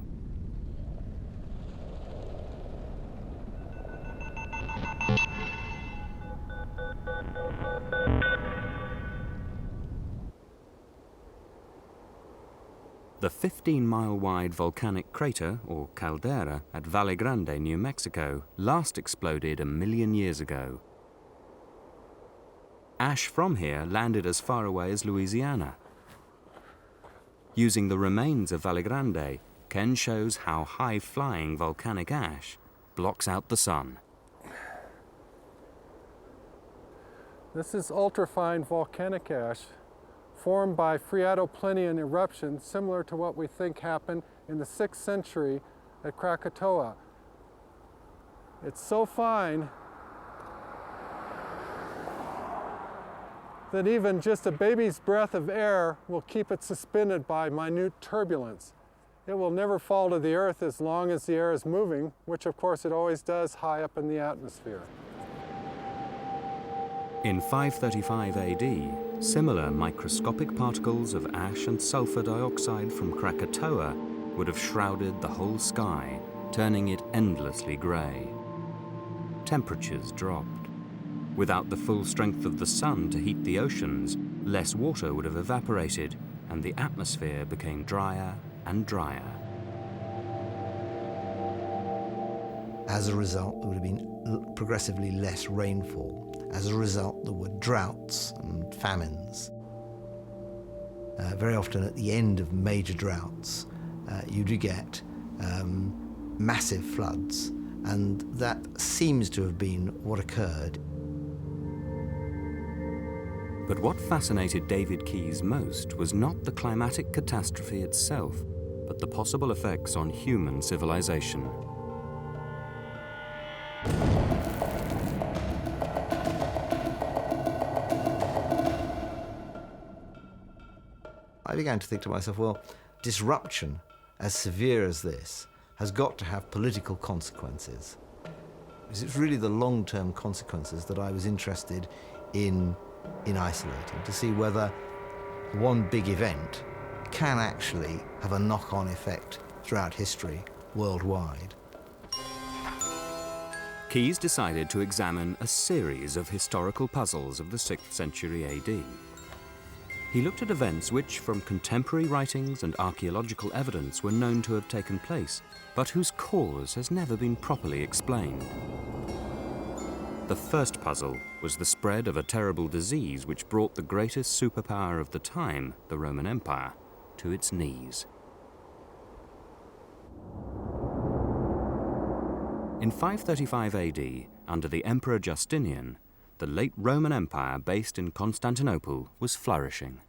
The 15-mile-wide volcanic crater, or caldera, at Valle Grande, New Mexico, last exploded 1 million years ago. Ash from here landed as far away as Louisiana. Using the remains of Valle Grande, Ken shows how high-flying volcanic ash blocks out the sun. This is ultrafine volcanic ash formed by Phreatoplinian eruptions, similar to what we think happened in the 6th century at Krakatoa. It's so fine that even just a baby's breath of air will keep it suspended by minute turbulence. It will never fall to the earth as long as the air is moving, which of course it always does high up in the atmosphere. In 535 AD, similar microscopic particles of ash and sulfur dioxide from Krakatoa would have shrouded the whole sky, turning it endlessly grey. Temperatures dropped. Without the full strength of the sun to heat the oceans, less water would have evaporated, and the atmosphere became drier and drier. As a result, there would have been progressively less rainfall. As a result, there were droughts and famines. Very often at the end of major droughts, you do get massive floods, and that seems to have been what occurred. But what fascinated David Keys most was not the climatic catastrophe itself, but the possible effects on human civilization. I began to think to myself, well, disruption as severe as this has got to have political consequences. It's really the long-term consequences that I was interested in isolating, to see whether one big event can actually have a knock-on effect throughout history, worldwide. Keys decided to examine a series of historical puzzles of the 6th century AD. He looked at events which, from contemporary writings and archaeological evidence, were known to have taken place, but whose cause has never been properly explained. The first puzzle was the spread of a terrible disease which brought the greatest superpower of the time, the Roman Empire, to its knees. In 535 AD, under the Emperor Justinian, the late Roman Empire based in Constantinople was flourishing.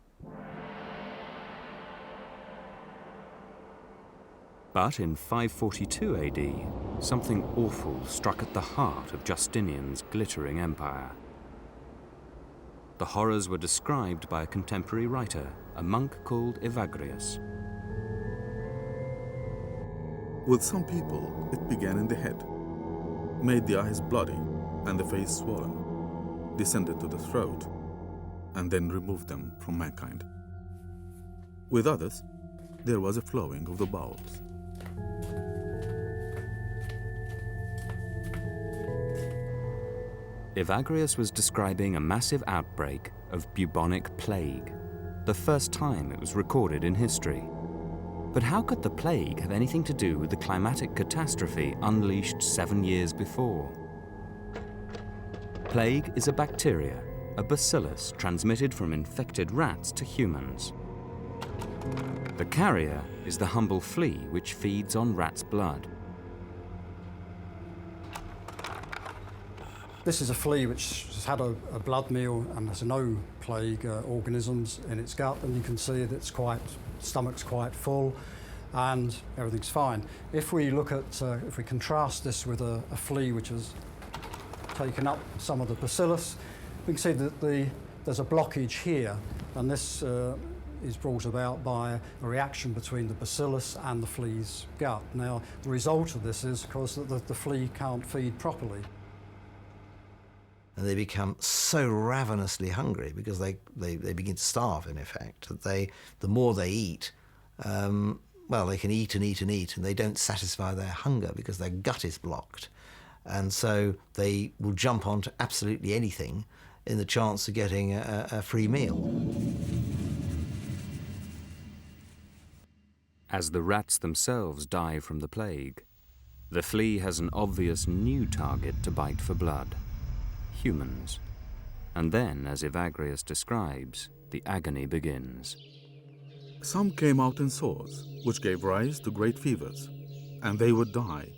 But in 542 AD, something awful struck at the heart of Justinian's glittering empire. The horrors were described by a contemporary writer, a monk called Evagrius. With some people, it began in the head, made the eyes bloody and the face swollen, descended to the throat, and then removed them from mankind. With others, there was a flowing of the bowels. Evagrius was describing a massive outbreak of bubonic plague, the first time it was recorded in history. But how could the plague have anything to do with the climatic catastrophe unleashed 7 years before? Plague is a bacteria, a bacillus transmitted from infected rats to humans. The carrier is the humble flea which feeds on rats' blood. This is a flea which has had a blood meal and has no plague organisms in its gut, and you can see that stomach's quite full and everything's fine. If we look at, if we contrast this with a flea which has taken up some of the bacillus, we can see that there's a blockage here, and this is brought about by a reaction between the bacillus and the flea's gut. Now, the result of this is, of course, that the flea can't feed properly. And they become so ravenously hungry because they begin to starve, in effect, that the more they eat, they can eat and eat and eat, and they don't satisfy their hunger because their gut is blocked. And so they will jump onto absolutely anything in the chance of getting a free meal. As the rats themselves die from the plague, the flea has an obvious new target to bite for blood: humans. And then, as Evagrius describes, the agony begins. Some came out in sores, which gave rise to great fevers, and they would die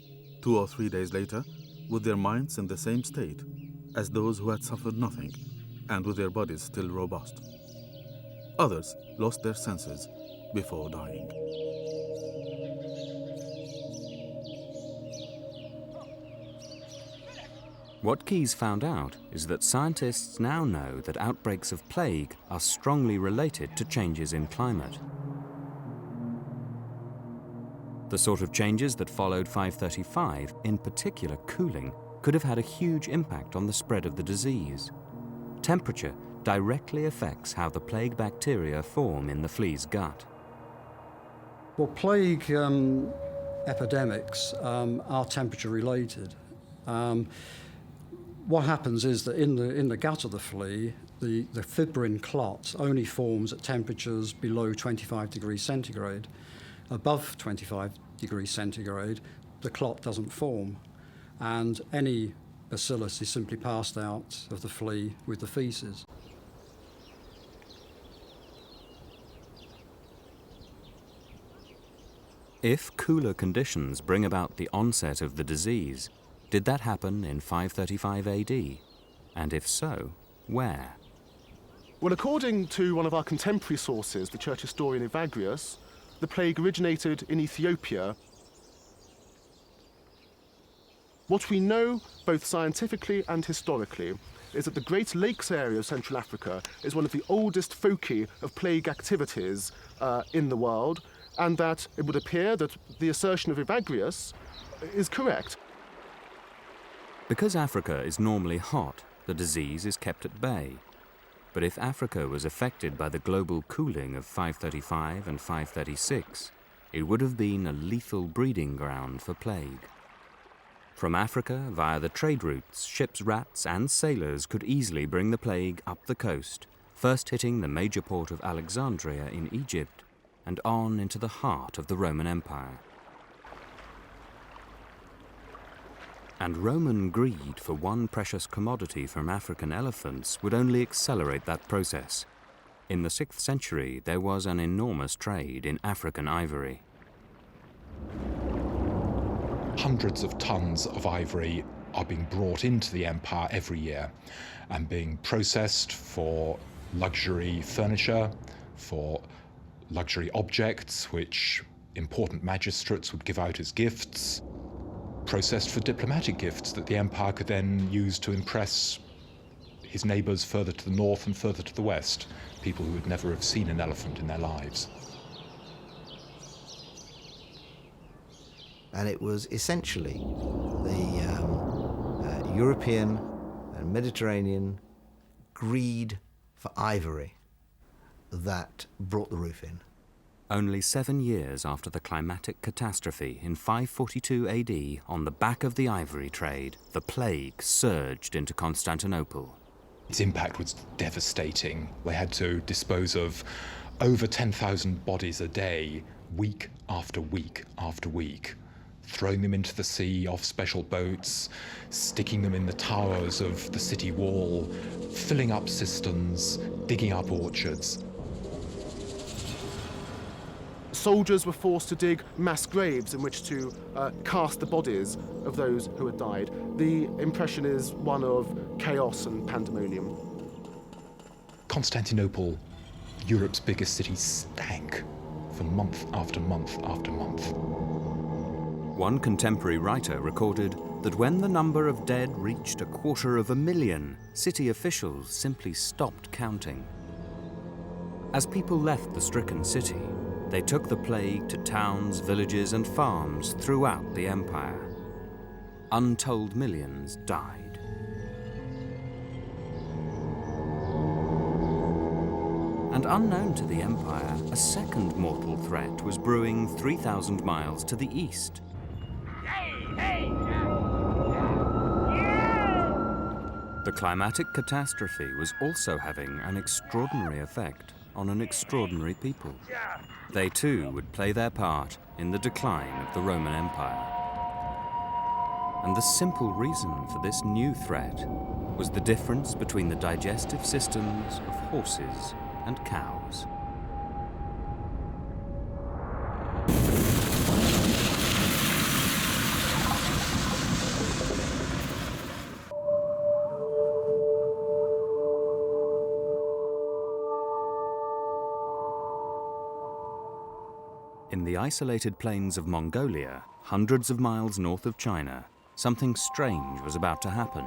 2 or 3 days later with their minds in the same state as those who had suffered nothing, and with their bodies still robust. Others lost their senses before dying. What Keys found out is that scientists now know that outbreaks of plague are strongly related to changes in climate. The sort of changes that followed 535, in particular cooling, could have had a huge impact on the spread of the disease. Temperature directly affects how the plague bacteria form in the flea's gut. Well, plague epidemics are temperature related. What happens is that in the gut of the flea, the fibrin clot only forms at temperatures below 25 degrees centigrade. Above 25 degrees centigrade, the clot doesn't form, and any bacillus is simply passed out of the flea with the feces. If cooler conditions bring about the onset of the disease, did that happen in 535 AD? And if so, where? Well, according to one of our contemporary sources, the church historian Evagrius, the plague originated in Ethiopia. What we know, both scientifically and historically, is that the Great Lakes area of Central Africa is one of the oldest foci of plague activities in the world, and that it would appear that the assertion of Evagrius is correct. Because Africa is normally hot, the disease is kept at bay. But if Africa was affected by the global cooling of 535 and 536, it would have been a lethal breeding ground for plague. From Africa, via the trade routes, ships, rats and sailors could easily bring the plague up the coast, first hitting the major port of Alexandria in Egypt, and on into the heart of the Roman Empire. And Roman greed for one precious commodity from African elephants would only accelerate that process. In the 6th century, there was an enormous trade in African ivory. Hundreds of tons of ivory are being brought into the empire every year and being processed for luxury furniture, for luxury objects which important magistrates would give out as gifts, processed for diplomatic gifts that the empire could then use to impress his neighbours further to the north and further to the west, people who would never have seen an elephant in their lives. And it was essentially the European and Mediterranean greed for ivory that brought the roof in. Only 7 years after the climatic catastrophe in 542 AD, on the back of the ivory trade, the plague surged into Constantinople. Its impact was devastating. They had to dispose of over 10,000 bodies a day, week after week after week, throwing them into the sea off special boats, sticking them in the towers of the city wall, filling up cisterns, digging up orchards. Soldiers were forced to dig mass graves in which to cast the bodies of those who had died. The impression is one of chaos and pandemonium. Constantinople, Europe's biggest city, stank for month after month after month. One contemporary writer recorded that when the number of dead reached 250,000, city officials simply stopped counting. As people left the stricken city, they took the plague to towns, villages and farms throughout the empire. Untold millions died. And unknown to the empire, a second mortal threat was brewing 3,000 miles to the east. The climatic catastrophe was also having an extraordinary effect on an extraordinary people. They too would play their part in the decline of the Roman Empire. And the simple reason for this new threat was the difference between the digestive systems of horses and cows. In the isolated plains of Mongolia, hundreds of miles north of China, something strange was about to happen.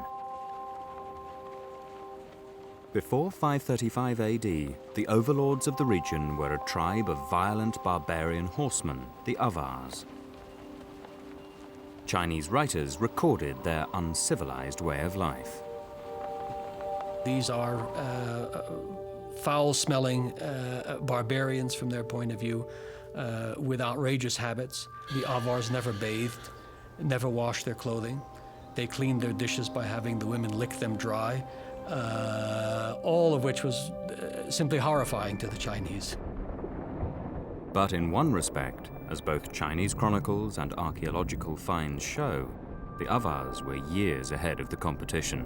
Before 535 AD, the overlords of the region were a tribe of violent barbarian horsemen, the Avars. Chinese writers recorded their uncivilized way of life. These are foul-smelling barbarians from their point of view, with outrageous habits. The Avars never bathed, never washed their clothing. They cleaned their dishes by having the women lick them dry, all of which was simply horrifying to the Chinese. But in one respect, as both Chinese chronicles and archaeological finds show, the Avars were years ahead of the competition.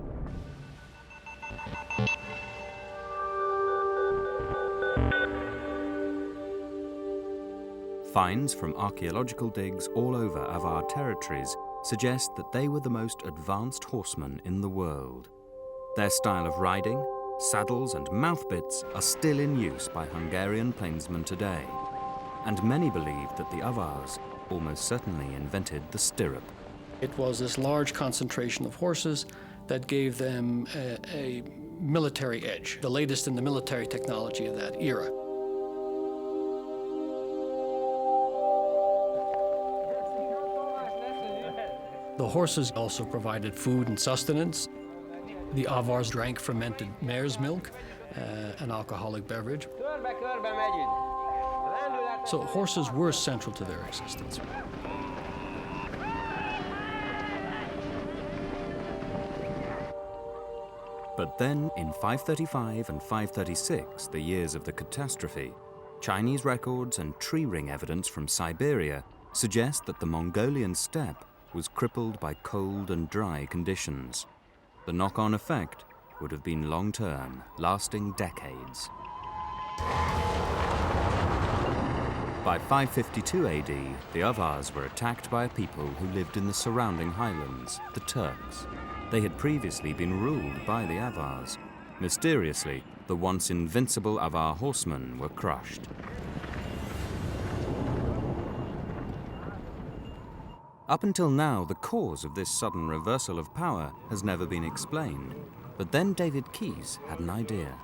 Finds from archaeological digs all over Avar territories suggest that they were the most advanced horsemen in the world. Their style of riding, saddles and mouthbits are still in use by Hungarian plainsmen today, and many believe that the Avars almost certainly invented the stirrup. It was this large concentration of horses that gave them a military edge, the latest in the military technology of that era. The horses also provided food and sustenance. The Avars drank fermented mare's milk, an alcoholic beverage. So horses were central to their existence. But then, in 535 and 536, the years of the catastrophe, Chinese records and tree ring evidence from Siberia suggest that the Mongolian steppe was crippled by cold and dry conditions. The knock-on effect would have been long-term, lasting decades. By 552 AD, the Avars were attacked by a people who lived in the surrounding highlands, the Turks. They had previously been ruled by the Avars. Mysteriously, the once invincible Avar horsemen were crushed. Up until now, the cause of this sudden reversal of power has never been explained. But then David Keys had an idea.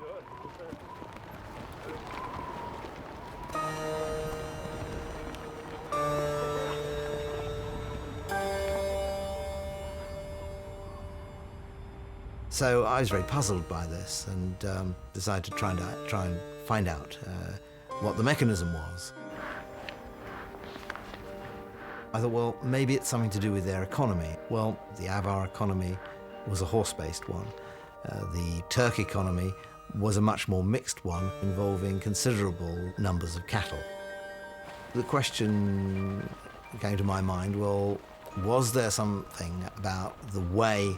So I was very puzzled by this and decided to try and find out what the mechanism was. I thought, well, maybe it's something to do with their economy. Well, the Avar economy was a horse-based one. The Turk economy was a much more mixed one, involving considerable numbers of cattle. The question came to my mind, well, was there something about the way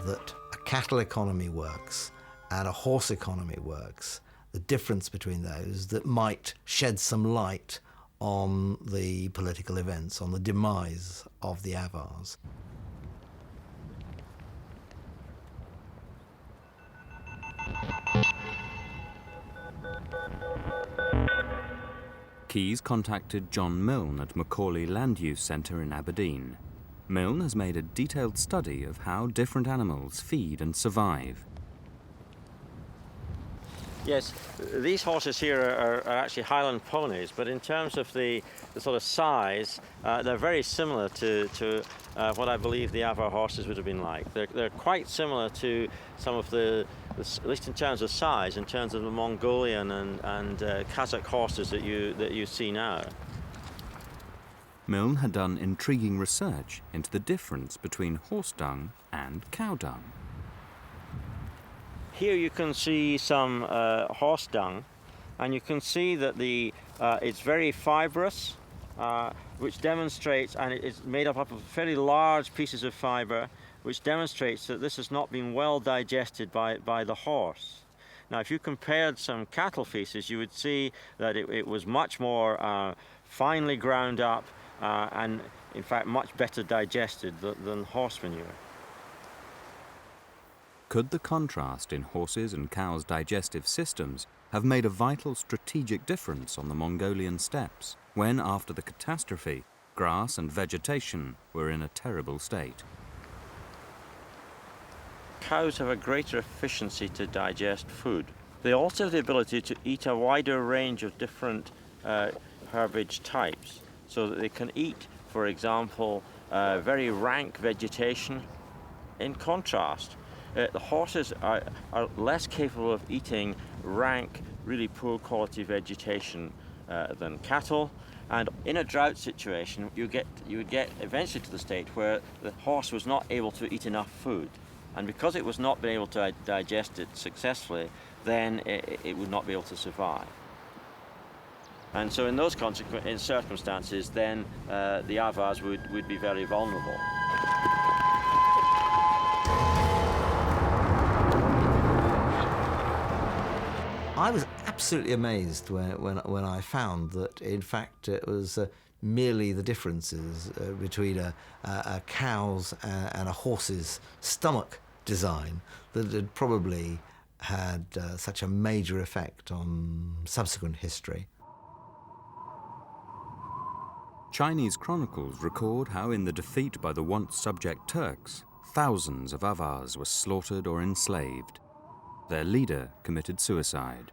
that a cattle economy works and a horse economy works, the difference between those, that might shed some light on the political events, on the demise of the Avars? Keys contacted John Milne at Macaulay Land Use Centre in Aberdeen. Milne has made a detailed study of how different animals feed and survive. Yes, these horses here are actually Highland ponies, but in terms of the sort of size, they're very similar to what I believe the Avar horses would have been like. They're quite similar to some of at least in terms of size, in terms of the Mongolian and Kazakh horses that you see now. Milne had done intriguing research into the difference between horse dung and cow dung. Here you can see some horse dung, and you can see that it's very fibrous, which demonstrates, and it's made up of fairly large pieces of fiber, which demonstrates that this has not been well digested by the horse. Now, if you compared some cattle feces, you would see that it was much more finely ground up and, in fact, much better digested than horse manure. Could the contrast in horses' and cows' digestive systems have made a vital strategic difference on the Mongolian steppes, when, after the catastrophe, grass and vegetation were in a terrible state. Cows have a greater efficiency to digest food. They also have the ability to eat a wider range of different herbage types, so that they can eat, for example, very rank vegetation. In contrast, the horses are less capable of eating rank, really poor quality vegetation than cattle. And in a drought situation, you would get eventually to the state where the horse was not able to eat enough food. And because it was not being able to digest it successfully, then it would not be able to survive. And so in those circumstances, then the Avars would be very vulnerable. I was absolutely amazed when I found that, in fact, it was merely the differences between a cow's and a horse's stomach design that had probably had such a major effect on subsequent history. Chinese chronicles record how in the defeat by the once subject Turks, thousands of Avars were slaughtered or enslaved. Their leader committed suicide.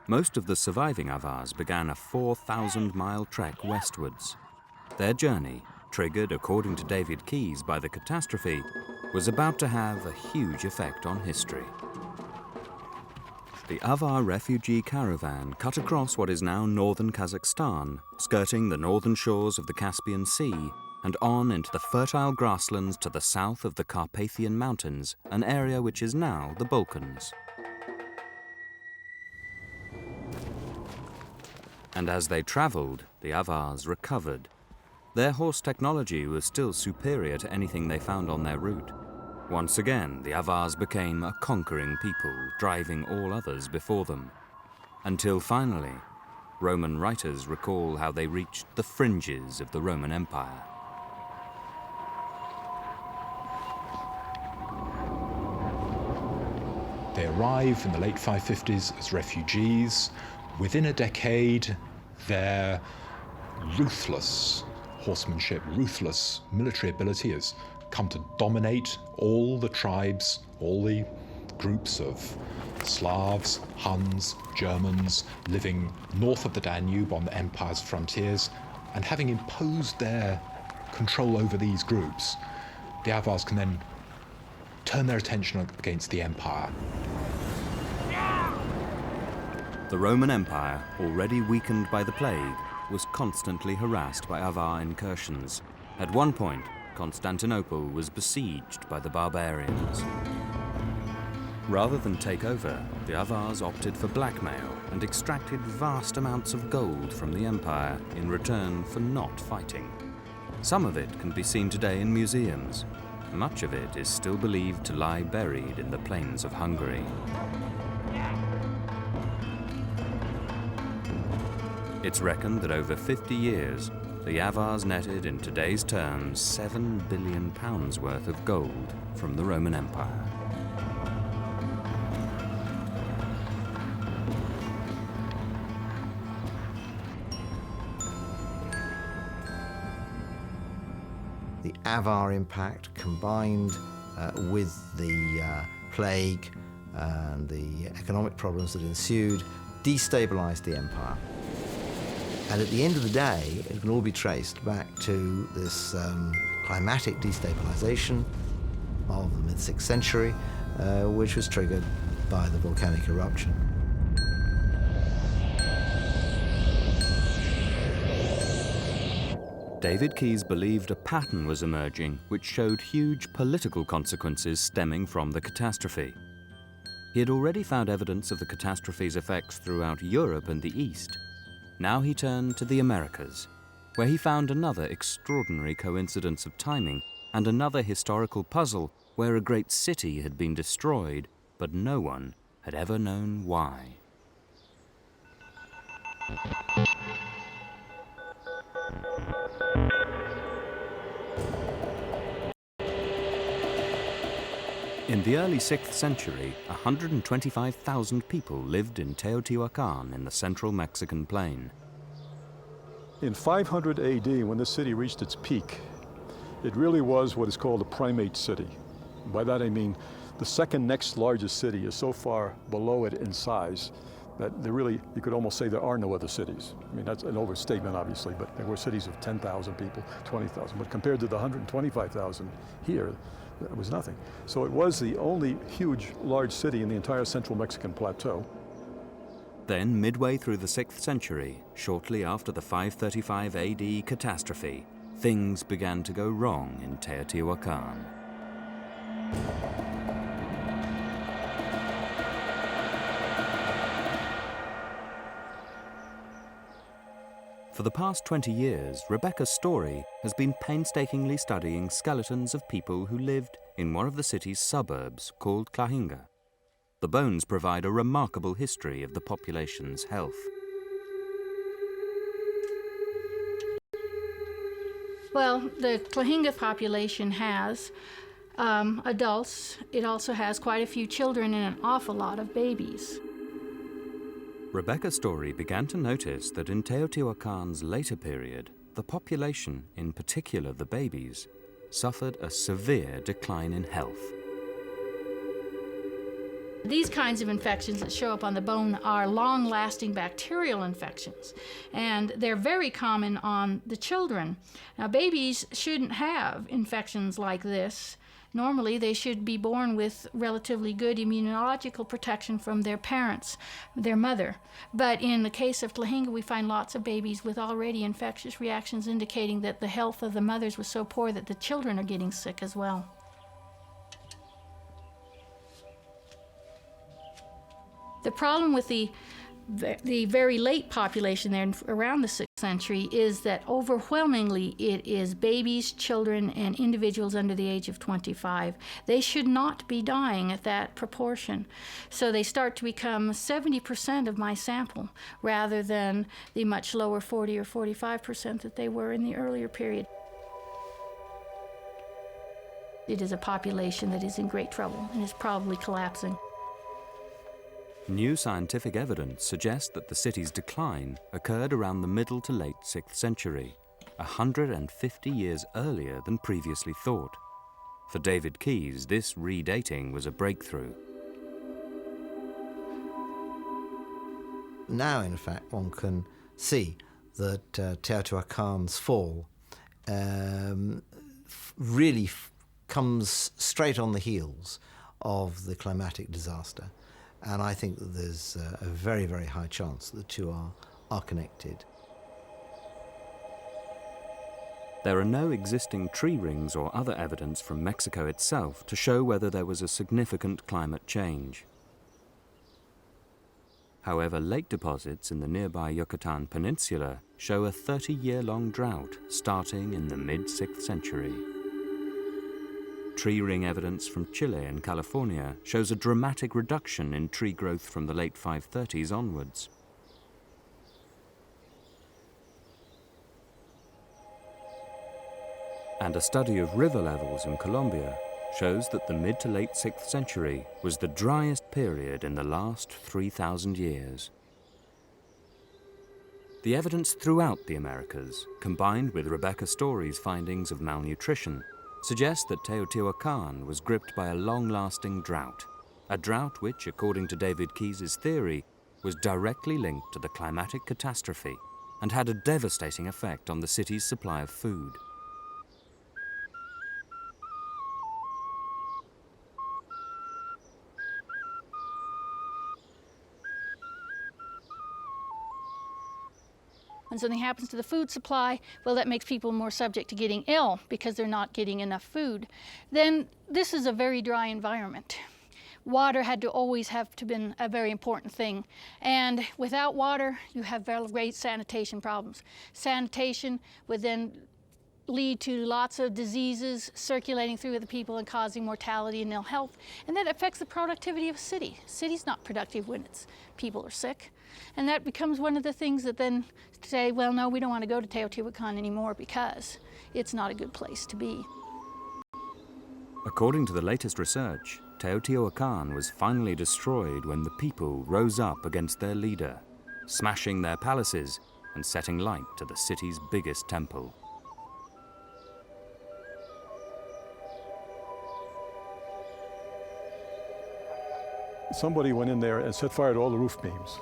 Most of the surviving Avars began a 4,000-mile trek westwards. Their journey, triggered according to David Keys by the catastrophe, was about to have a huge effect on history. The Avar refugee caravan cut across what is now northern Kazakhstan, skirting the northern shores of the Caspian Sea, and on into the fertile grasslands to the south of the Carpathian Mountains, an area which is now the Balkans. And as they travelled, the Avars recovered. Their horse technology was still superior to anything they found on their route. Once again, the Avars became a conquering people, driving all others before them. Until finally, Roman writers recall how they reached the fringes of the Roman Empire. They arrive in the late 550s as refugees. Within a decade, their ruthless horsemanship, ruthless military ability has come to dominate all the tribes, all the groups of Slavs, Huns, Germans living north of the Danube on the empire's frontiers. And having imposed their control over these groups, the Avars can then turn their attention against the empire. The Roman Empire, already weakened by the plague, was constantly harassed by Avar incursions. At one point, Constantinople was besieged by the barbarians. Rather than take over, the Avars opted for blackmail and extracted vast amounts of gold from the empire in return for not fighting. Some of it can be seen today in museums. Much of it is still believed to lie buried in the plains of Hungary. It's reckoned that over 50 years, the Avars netted in today's terms £7 billion worth of gold from the Roman Empire. The Avar impact combined with the plague and the economic problems that ensued destabilized the empire. And at the end of the day, it can all be traced back to this climatic destabilization of the mid-6th century, which was triggered by the volcanic eruption. David Keys believed a pattern was emerging which showed huge political consequences stemming from the catastrophe. He had already found evidence of the catastrophe's effects throughout Europe and the East. Now he turned to the Americas, where he found another extraordinary coincidence of timing and another historical puzzle where a great city had been destroyed, but no one had ever known why. In the early 6th century, 125,000 people lived in Teotihuacan in the central Mexican plain. In 500 AD, when the city reached its peak, it really was what is called a primate city. By that I mean the second next largest city is so far below it in size that there really, you could almost say there are no other cities. I mean, that's an overstatement, obviously, but there were cities of 10,000 people, 20,000, but compared to the 125,000 here, it was nothing. So it was the only huge, large city in the entire central Mexican plateau. Then, midway through the 6th century, shortly after the 535 AD catastrophe, things began to go wrong in Teotihuacan. For the past 20 years, Rebecca Story has been painstakingly studying skeletons of people who lived in one of the city's suburbs called Cahinga. The bones provide a remarkable history of the population's health. Well, the Cahinga population has adults. It also has quite a few children and an awful lot of babies. Rebecca Story began to notice that in Teotihuacan's later period, the population, in particular the babies, suffered a severe decline in health. These kinds of infections that show up on the bone are long-lasting bacterial infections, and they're very common on the children. Now, babies shouldn't have infections like this. Normally, they should be born with relatively good immunological protection from their parents, their mother. But in the case of Cahinga, we find lots of babies with already infectious reactions indicating that the health of the mothers was so poor that the children are getting sick as well. The problem with the very late population there around the 6th century is that overwhelmingly it is babies, children, and individuals under the age of 25. They should not be dying at that proportion. So they start to become 70% of my sample rather than the much lower 40 or 45% that they were in the earlier period. It is a population that is in great trouble and is probably collapsing. New scientific evidence suggests that the city's decline occurred around the middle to late 6th century, 150 years earlier than previously thought. For David Keys, this redating was a breakthrough. Now, in fact, one can see that Teotihuacan's fall really comes straight on the heels of the climatic disaster. And I think that there's a very, very high chance that the two are connected. There are no existing tree rings or other evidence from Mexico itself to show whether there was a significant climate change. However, lake deposits in the nearby Yucatan Peninsula show a 30-year-long drought starting in the mid-6th century. Tree ring evidence from Chile and California shows a dramatic reduction in tree growth from the late 530s onwards. And a study of river levels in Colombia shows that the mid to late 6th century was the driest period in the last 3,000 years. The evidence throughout the Americas, combined with Rebecca Story's findings of malnutrition, suggests that Teotihuacan was gripped by a long-lasting drought, a drought which, according to David Keys' theory, was directly linked to the climatic catastrophe and had a devastating effect on the city's supply of food. When something happens to the food supply, well, that makes people more subject to getting ill because they're not getting enough food. Then this is a very dry environment. Water had to always have to been a very important thing. And without water, you have very great sanitation problems. Sanitation would then lead to lots of diseases circulating through the people and causing mortality and ill health. And that affects the productivity of a city. A city's not productive when its people are sick. And that becomes one of the things that then say, well, no, we don't want to go to Teotihuacan anymore because it's not a good place to be. According to the latest research, Teotihuacan was finally destroyed when the people rose up against their leader, smashing their palaces and setting light to the city's biggest temple. Somebody went in there and set fire to all the roof beams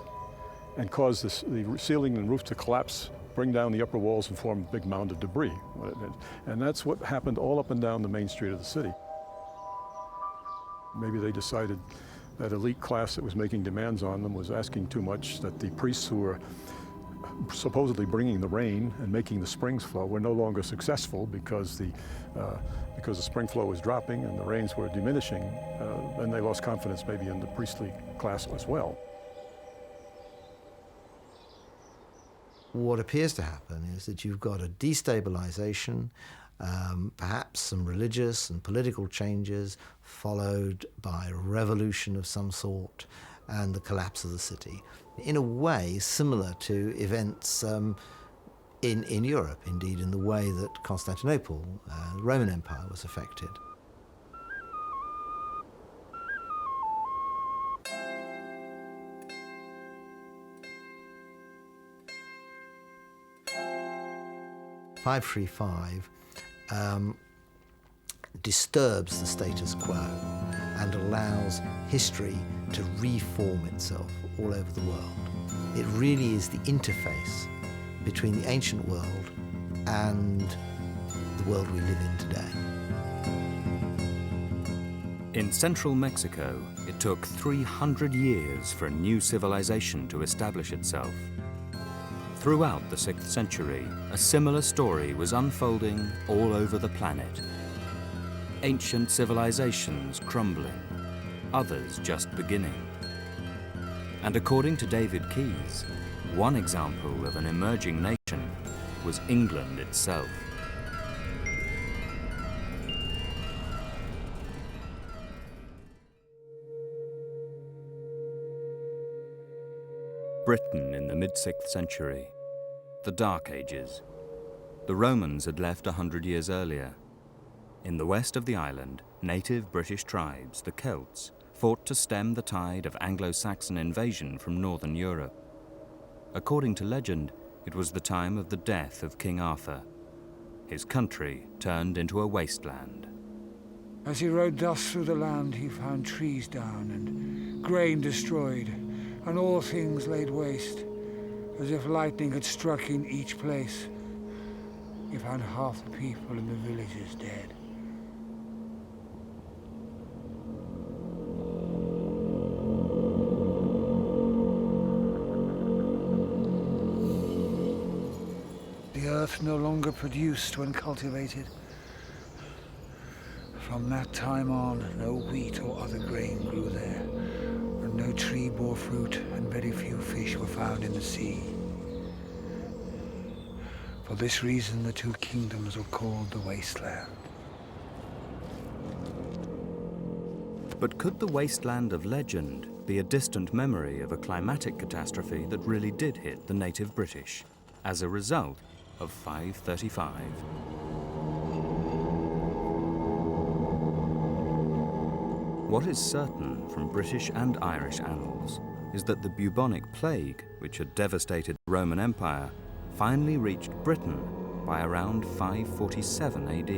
and caused the ceiling and roof to collapse, bring down the upper walls and form a big mound of debris. And that's what happened all up and down the main street of the city. Maybe they decided that elite class that was making demands on them was asking too much, that the priests who were supposedly bringing the rain and making the springs flow were no longer successful because the spring flow was dropping and the rains were diminishing, and they lost confidence maybe in the priestly class as well. What appears to happen is that you've got a destabilization, perhaps some religious and political changes, followed by a revolution of some sort, and the collapse of the city. In a way similar to events in Europe, indeed in the way that Constantinople, the Roman Empire, was affected. (535) disturbs the status quo and allows history to reform itself all over the world. It really is the interface between the ancient world and the world we live in today. In central Mexico, it took 300 years for a new civilization to establish itself. Throughout the 6th century, a similar story was unfolding all over the planet. Ancient civilizations crumbling, others just beginning. And according to David Keys, one example of an emerging nation was England itself. Britain in the mid-6th century, the Dark Ages. The Romans had left 100 years earlier. In the west of the island, native British tribes, the Celts, fought to stem the tide of Anglo-Saxon invasion from northern Europe. According to legend, it was the time of the death of King Arthur. His country turned into a wasteland. As he rode thus through the land, he found trees down and grain destroyed, and all things laid waste, as if lightning had struck in each place. He found half the people in the villages dead. The earth no longer produced when cultivated. From that time on, no wheat or other grain grew there, and no tree bore fruit, and very few fish were found in the sea. For this reason, the two kingdoms were called the Wasteland. But could the wasteland of legend be a distant memory of a climatic catastrophe that really did hit the native British as a result of 535? What is certain from British and Irish annals is that the bubonic plague, which had devastated the Roman Empire, finally reached Britain by around 547 AD.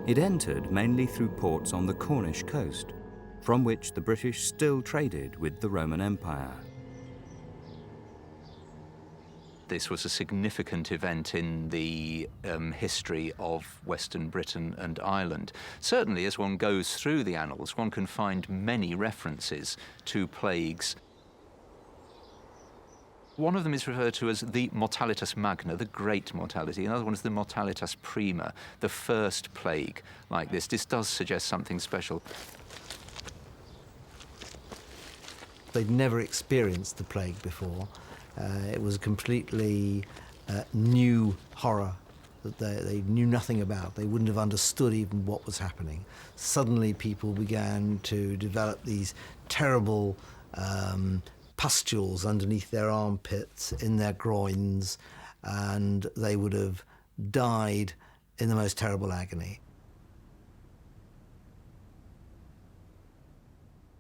It entered mainly through ports on the Cornish coast, from which the British still traded with the Roman Empire. This was a significant event in the history of Western Britain and Ireland. Certainly, as one goes through the annals, one can find many references to plagues. One of them is referred to as the mortalitas magna, the great mortality. Another one is the mortalitas prima, the first plague like this. This does suggest something special. They'd never experienced the plague before. It was a completely new horror that they knew nothing about. They wouldn't have understood even what was happening. Suddenly people began to develop these terrible pustules underneath their armpits, in their groins, and they would have died in the most terrible agony.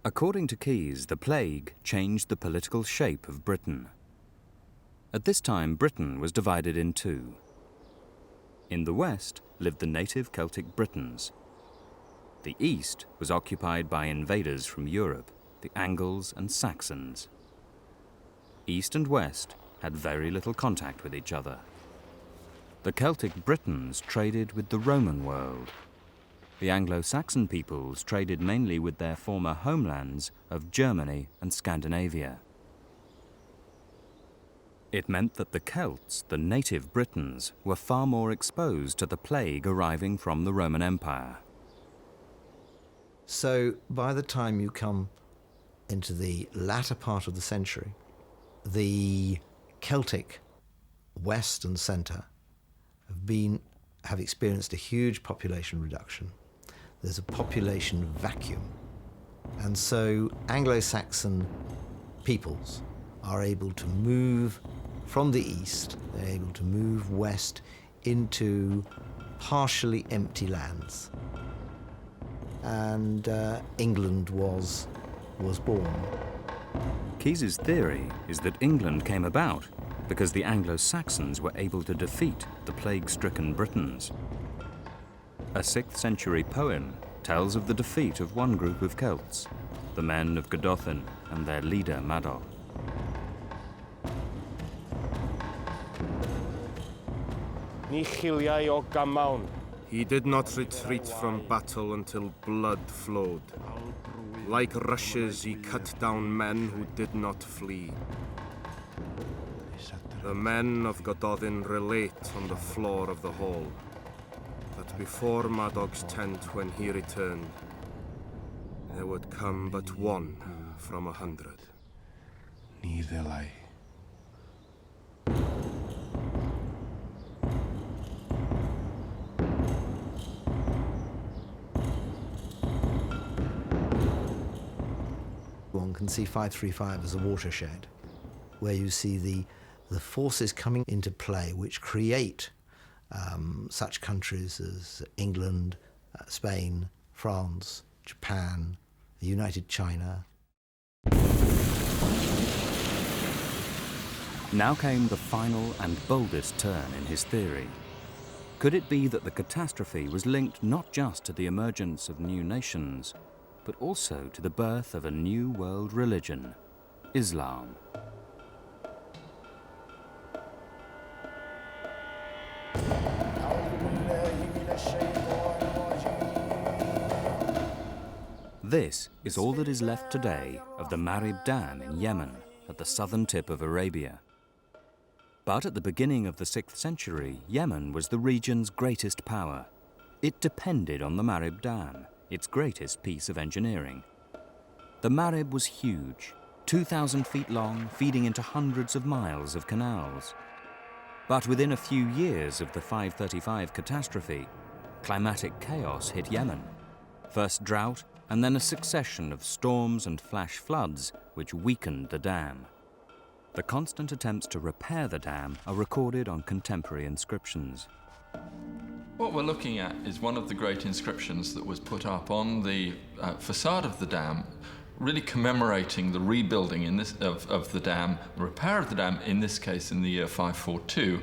According to Keys, the plague changed the political shape of Britain. At this time, Britain was divided in two. In the west lived the native Celtic Britons. The east was occupied by invaders from Europe, the Angles and Saxons. East and west had very little contact with each other. The Celtic Britons traded with the Roman world. The Anglo-Saxon peoples traded mainly with their former homelands of Germany and Scandinavia. It meant that the Celts, the native Britons, were far more exposed to the plague arriving from the Roman Empire. So by the time you come into the latter part of the century, the Celtic west and centre have experienced a huge population reduction. There's a population vacuum. And so Anglo-Saxon peoples are able to move from the east, they're able to move west into partially empty lands. And England was born. Keys's theory is that England came about because the Anglo-Saxons were able to defeat the plague-stricken Britons. A 6th century poem tells of the defeat of one group of Celts, the men of Godolphin and their leader Madoc. He did not retreat from battle until blood flowed. Like rushes, he cut down men who did not flee. The men of Godolphin relate on the floor of the hall that before Madog's tent when he returned, there would come but one from 100. Neither lie. One can see 535 as a watershed, where you see the forces coming into play which create such countries as England, Spain, France, Japan, the United China. Now came the final and boldest turn in his theory. Could it be that the catastrophe was linked not just to the emergence of new nations, but also to the birth of a new world religion, Islam? This is all that is left today of the Marib Dam in Yemen, at the southern tip of Arabia. But at the beginning of the 6th century, Yemen was the region's greatest power. It depended on the Marib Dam, its greatest piece of engineering. The Marib was huge, 2,000 feet long, feeding into hundreds of miles of canals. But within a few years of the 535 catastrophe, climatic chaos hit Yemen. First drought, and then a succession of storms and flash floods which weakened the dam. The constant attempts to repair the dam are recorded on contemporary inscriptions. What we're looking at is one of the great inscriptions that was put up on the facade of the dam, really commemorating the rebuilding of the dam, the repair of the dam, in this case in the year 542.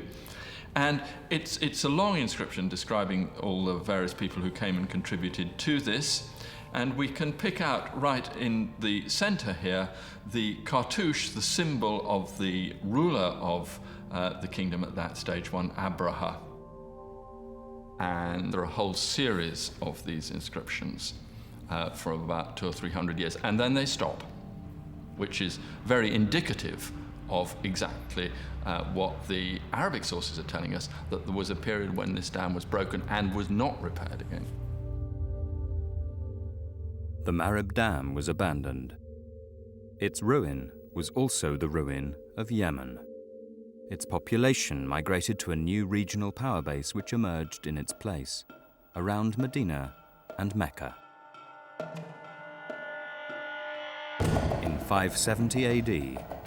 And it's a long inscription describing all the various people who came and contributed to this. And we can pick out right in the center here the cartouche, the symbol of the ruler of the kingdom at that stage, one Abraha. And there are a whole series of these inscriptions for about 200 or 300 years, and then they stop, which is very indicative of exactly what the Arabic sources are telling us, that there was a period when this dam was broken and was not repaired again. The Marib Dam was abandoned. Its ruin was also the ruin of Yemen. Its population migrated to a new regional power base which emerged in its place, around Medina and Mecca. In 570 AD,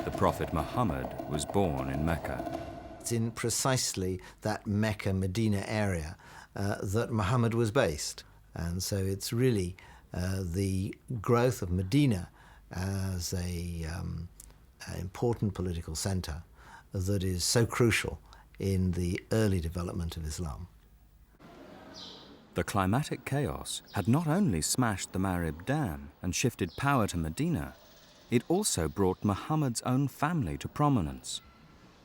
the Prophet Muhammad was born in Mecca. It's in precisely that Mecca-Medina area that Muhammad was based. And so it's really the growth of Medina as an important political centre that is so crucial in the early development of Islam. The climatic chaos had not only smashed the Marib Dam and shifted power to Medina, it also brought Muhammad's own family to prominence.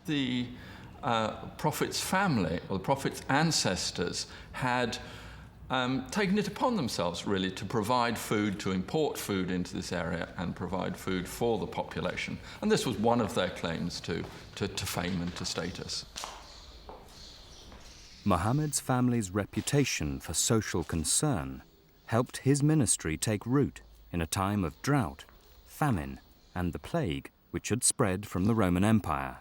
The Prophet's family, or the Prophet's ancestors, had taken it upon themselves, really, to provide food, to import food into this area and provide food for the population. And this was one of their claims to fame and to status. Muhammad's family's reputation for social concern helped his ministry take root in a time of drought, famine, and the plague which had spread from the Roman Empire.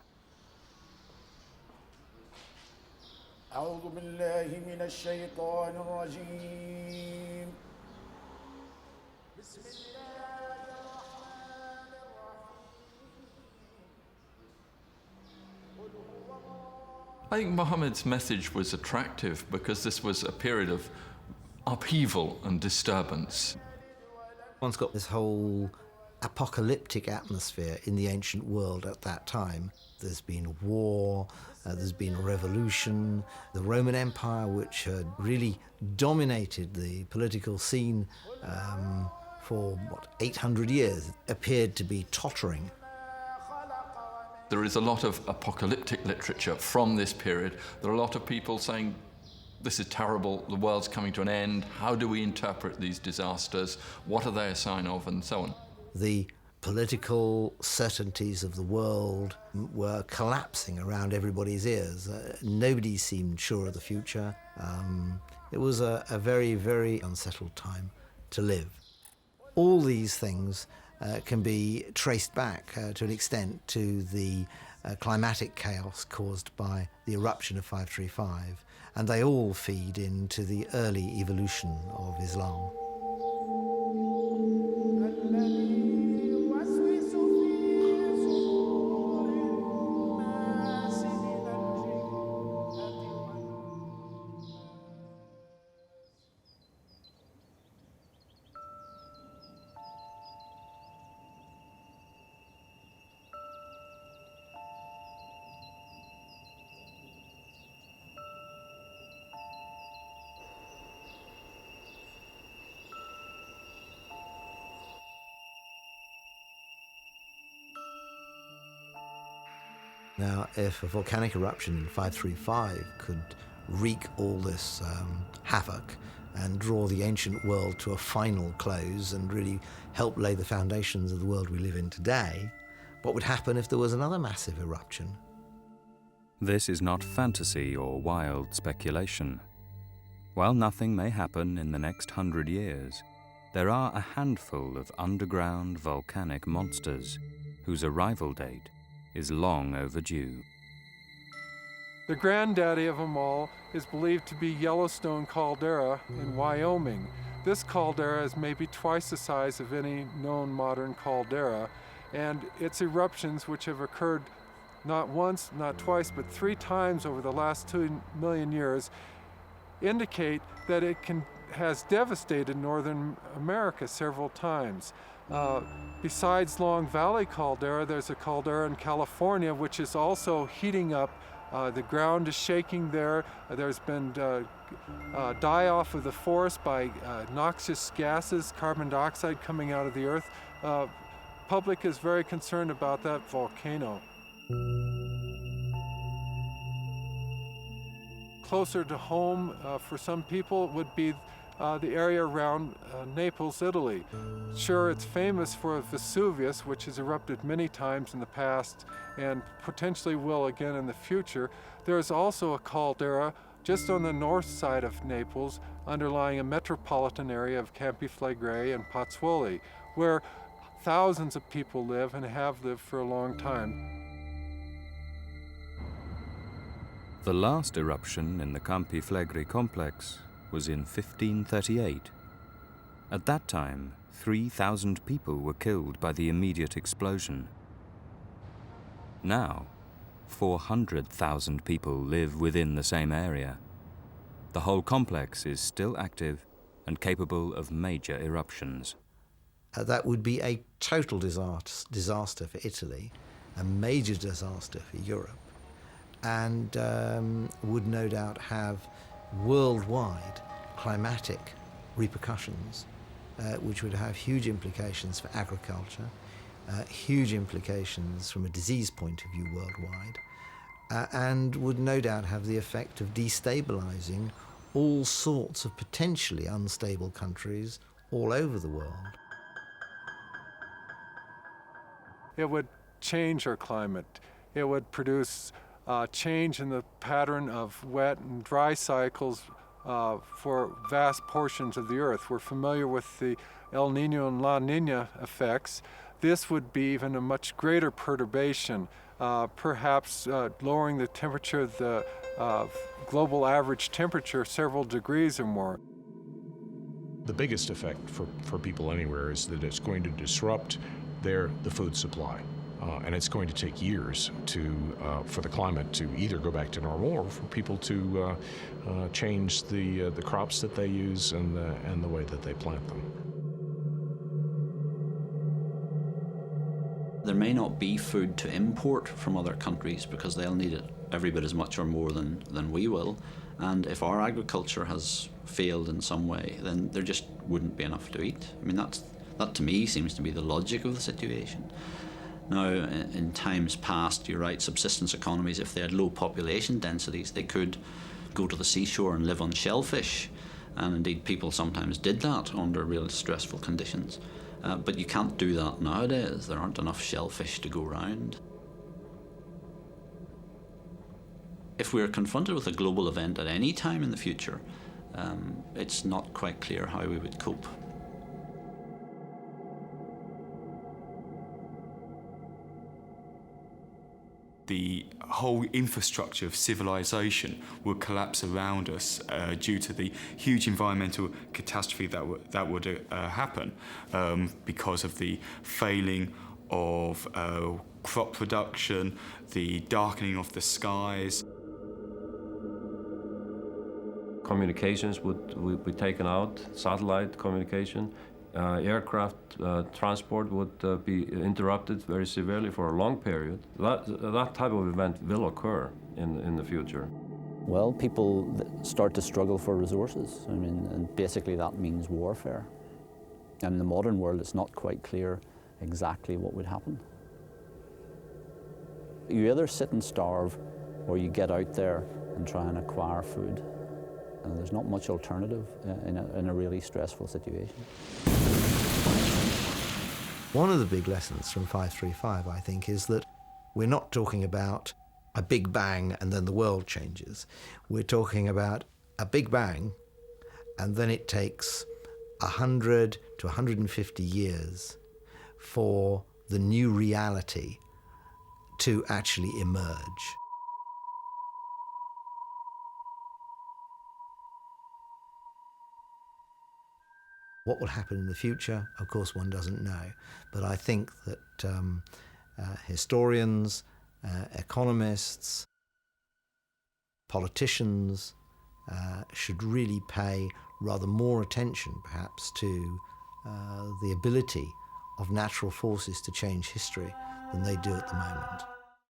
I think Muhammad's message was attractive because this was a period of upheaval and disturbance. One's got this whole apocalyptic atmosphere in the ancient world at that time. There's been war, there's been a revolution. The Roman Empire, which had really dominated the political scene for, 800 years, appeared to be tottering. There is a lot of apocalyptic literature from this period. There are a lot of people saying, this is terrible, the world's coming to an end, how do we interpret these disasters, what are they a sign of, and so on. The political certainties of the world were collapsing around everybody's ears. Nobody seemed sure of the future. It was a very, very unsettled time to live. All these things can be traced back to an extent to the climatic chaos caused by the eruption of 535, and they all feed into the early evolution of Islam. Now, if a volcanic eruption in 535 could wreak all this havoc and draw the ancient world to a final close and really help lay the foundations of the world we live in today, what would happen if there was another massive eruption? This is not fantasy or wild speculation. While nothing may happen in the next 100 years, there are a handful of underground volcanic monsters whose arrival date is long overdue. The granddaddy of them all is believed to be Yellowstone caldera in Wyoming. This caldera is maybe twice the size of any known modern caldera, and its eruptions, which have occurred not once, not twice, but 3 times over the last 2 million years, indicate that it has devastated Northern America several times. Besides Long Valley caldera, there's a caldera in California which is also heating up. The ground is shaking there. There's been die-off of the forest by noxious gases, carbon dioxide coming out of the earth. Public is very concerned about that volcano. Closer to home for some people would be the area around Naples, Italy. Sure, it's famous for Vesuvius, which has erupted many times in the past and potentially will again in the future. There is also a caldera just on the north side of Naples, underlying a metropolitan area of Campi Flegrei and Pozzuoli, where thousands of people live and have lived for a long time. The last eruption in the Campi Flegrei complex was in 1538. At that time, 3,000 people were killed by the immediate explosion. Now, 400,000 people live within the same area. The whole complex is still active and capable of major eruptions. That would be a total disaster for Italy, a major disaster for Europe, and would no doubt have worldwide climatic repercussions, which would have huge implications for agriculture, huge implications from a disease point of view worldwide, and would no doubt have the effect of destabilizing all sorts of potentially unstable countries all over the world. It would change our climate. It would produce change in the pattern of wet and dry cycles for vast portions of the Earth. We're familiar with the El Nino and La Nina effects. This would be even a much greater perturbation, perhaps lowering the temperature, the global average temperature several degrees or more. The biggest effect for people anywhere is that it's going to disrupt the food supply. And it's going to take years for the climate to either go back to normal or for people to change the crops that they use and the way that they plant them. There may not be food to import from other countries because they'll need it every bit as much or more than we will. And if our agriculture has failed in some way, then there just wouldn't be enough to eat. I mean, that to me seems to be the logic of the situation. Now, in times past, you're right, subsistence economies, if they had low population densities, they could go to the seashore and live on shellfish. And indeed, people sometimes did that under really stressful conditions. But you can't do that nowadays. There aren't enough shellfish to go round. If we're confronted with a global event at any time in the future, it's not quite clear how we would cope. The whole infrastructure of civilization will collapse around us due to the huge environmental catastrophe that would happen because of the failing of crop production, the darkening of the skies. Communications would be taken out, satellite communication. Aircraft transport would be interrupted very severely for a long period. That type of event will occur in the future. Well, people start to struggle for resources. I mean, and basically that means warfare. And in the modern world, it's not quite clear exactly what would happen. You either sit and starve, or you get out there and try and acquire food. And there's not much alternative in a really stressful situation. One of the big lessons from 535, I think, is that we're not talking about a big bang and then the world changes. We're talking about a big bang and then it takes 100 to 150 years for the new reality to actually emerge. What will happen in the future, of course, one doesn't know. But I think that historians, economists, politicians should really pay rather more attention, perhaps, to the ability of natural forces to change history than they do at the moment.